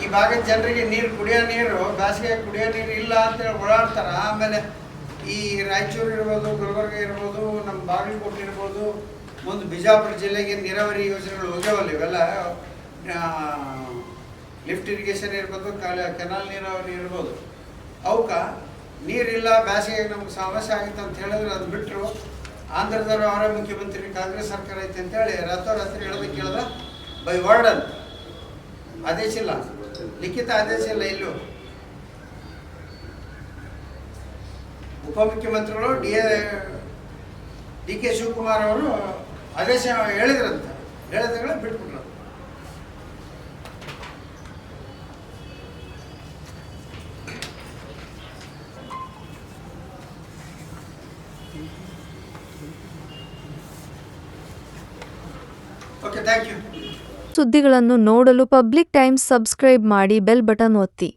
ಈ ಭಾಗದ ಜನರಿಗೆ ಕುಡಿಯೋ ನೀರು ಬೇಸಿಗೆ ಕುಡಿಯೋ ನೀರು ಇಲ್ಲ ಅಂತೇಳಿ ಓಡಾಡ್ತಾರೆ. ಆಮೇಲೆ ಈ ರಾಯಚೂರು ಇರ್ಬೋದು, ಗುಲ್ಬರ್ಗ ಇರ್ಬೋದು, ನಮ್ಮ ಬಾಗಲಕೋಟೆ ಇರ್ಬೋದು, ಒಂದು ಬಿಜಾಪುರ ಜಿಲ್ಲೆಗೆ ನೀರಾವರಿ ಯೋಜನೆಗಳು ಹೋಗ್ಯಾವಲ್ಲ. ಇವೆಲ್ಲ ಲಿಫ್ಟ್ ಇರಿಗೇಷನ್ ಇರ್ಬೋದು, ಕೆನಾಲ್ ನೀರಾವರಿ ಇರ್ಬೋದು. ಅವಕ್ಕೆ ನೀರಿಲ್ಲ, ಬೇಸಿಗೆ ನಮ್ಗೆ ಸಮಸ್ಯೆ ಆಗಿತ್ತು ಅಂತ ಹೇಳಿದ್ರೆ ಅದು ಬಿಟ್ಟರು. ಆಂಧ್ರದವರು ಅವರೇ ಮುಖ್ಯಮಂತ್ರಿ, ಕಾಂಗ್ರೆಸ್ ಸರ್ಕಾರ ಐತೆ ಅಂತೇಳಿ ರಾತ್ರೋರಾತ್ರಿ ಕೇಳ್ದ ಬೈ ವರ್ಡ್ ಅಂತ. ಆದೇಶ ಇಲ್ಲ, ಲಿಖಿತ ಆದೇಶ ಇಲ್ಲ. ಇಲ್ಲೂ ಉಪಮುಖ್ಯಮಂತ್ರಿಗಳು ಡಿ ಕೆ ಶಿವಕುಮಾರ್ ಅವರು ಆದೇಶ ಹೇಳಿದ್ರಂತ, ಹೇಳಿದಾಗಲೇ ಬಿಟ್ಬಿಟ್ರು. Okay, thank you. ಸುದ್ದಿಗಳನ್ನು ನೋಡಲು ಪಬ್ಲಿಕ್ ಟೈಮ್ಸ್ ಸಬ್ಸ್ಕ್ರೈಬ್ ಮಾಡಿ, ಬೆಲ್ ಬಟನ್ ಒತ್ತಿ.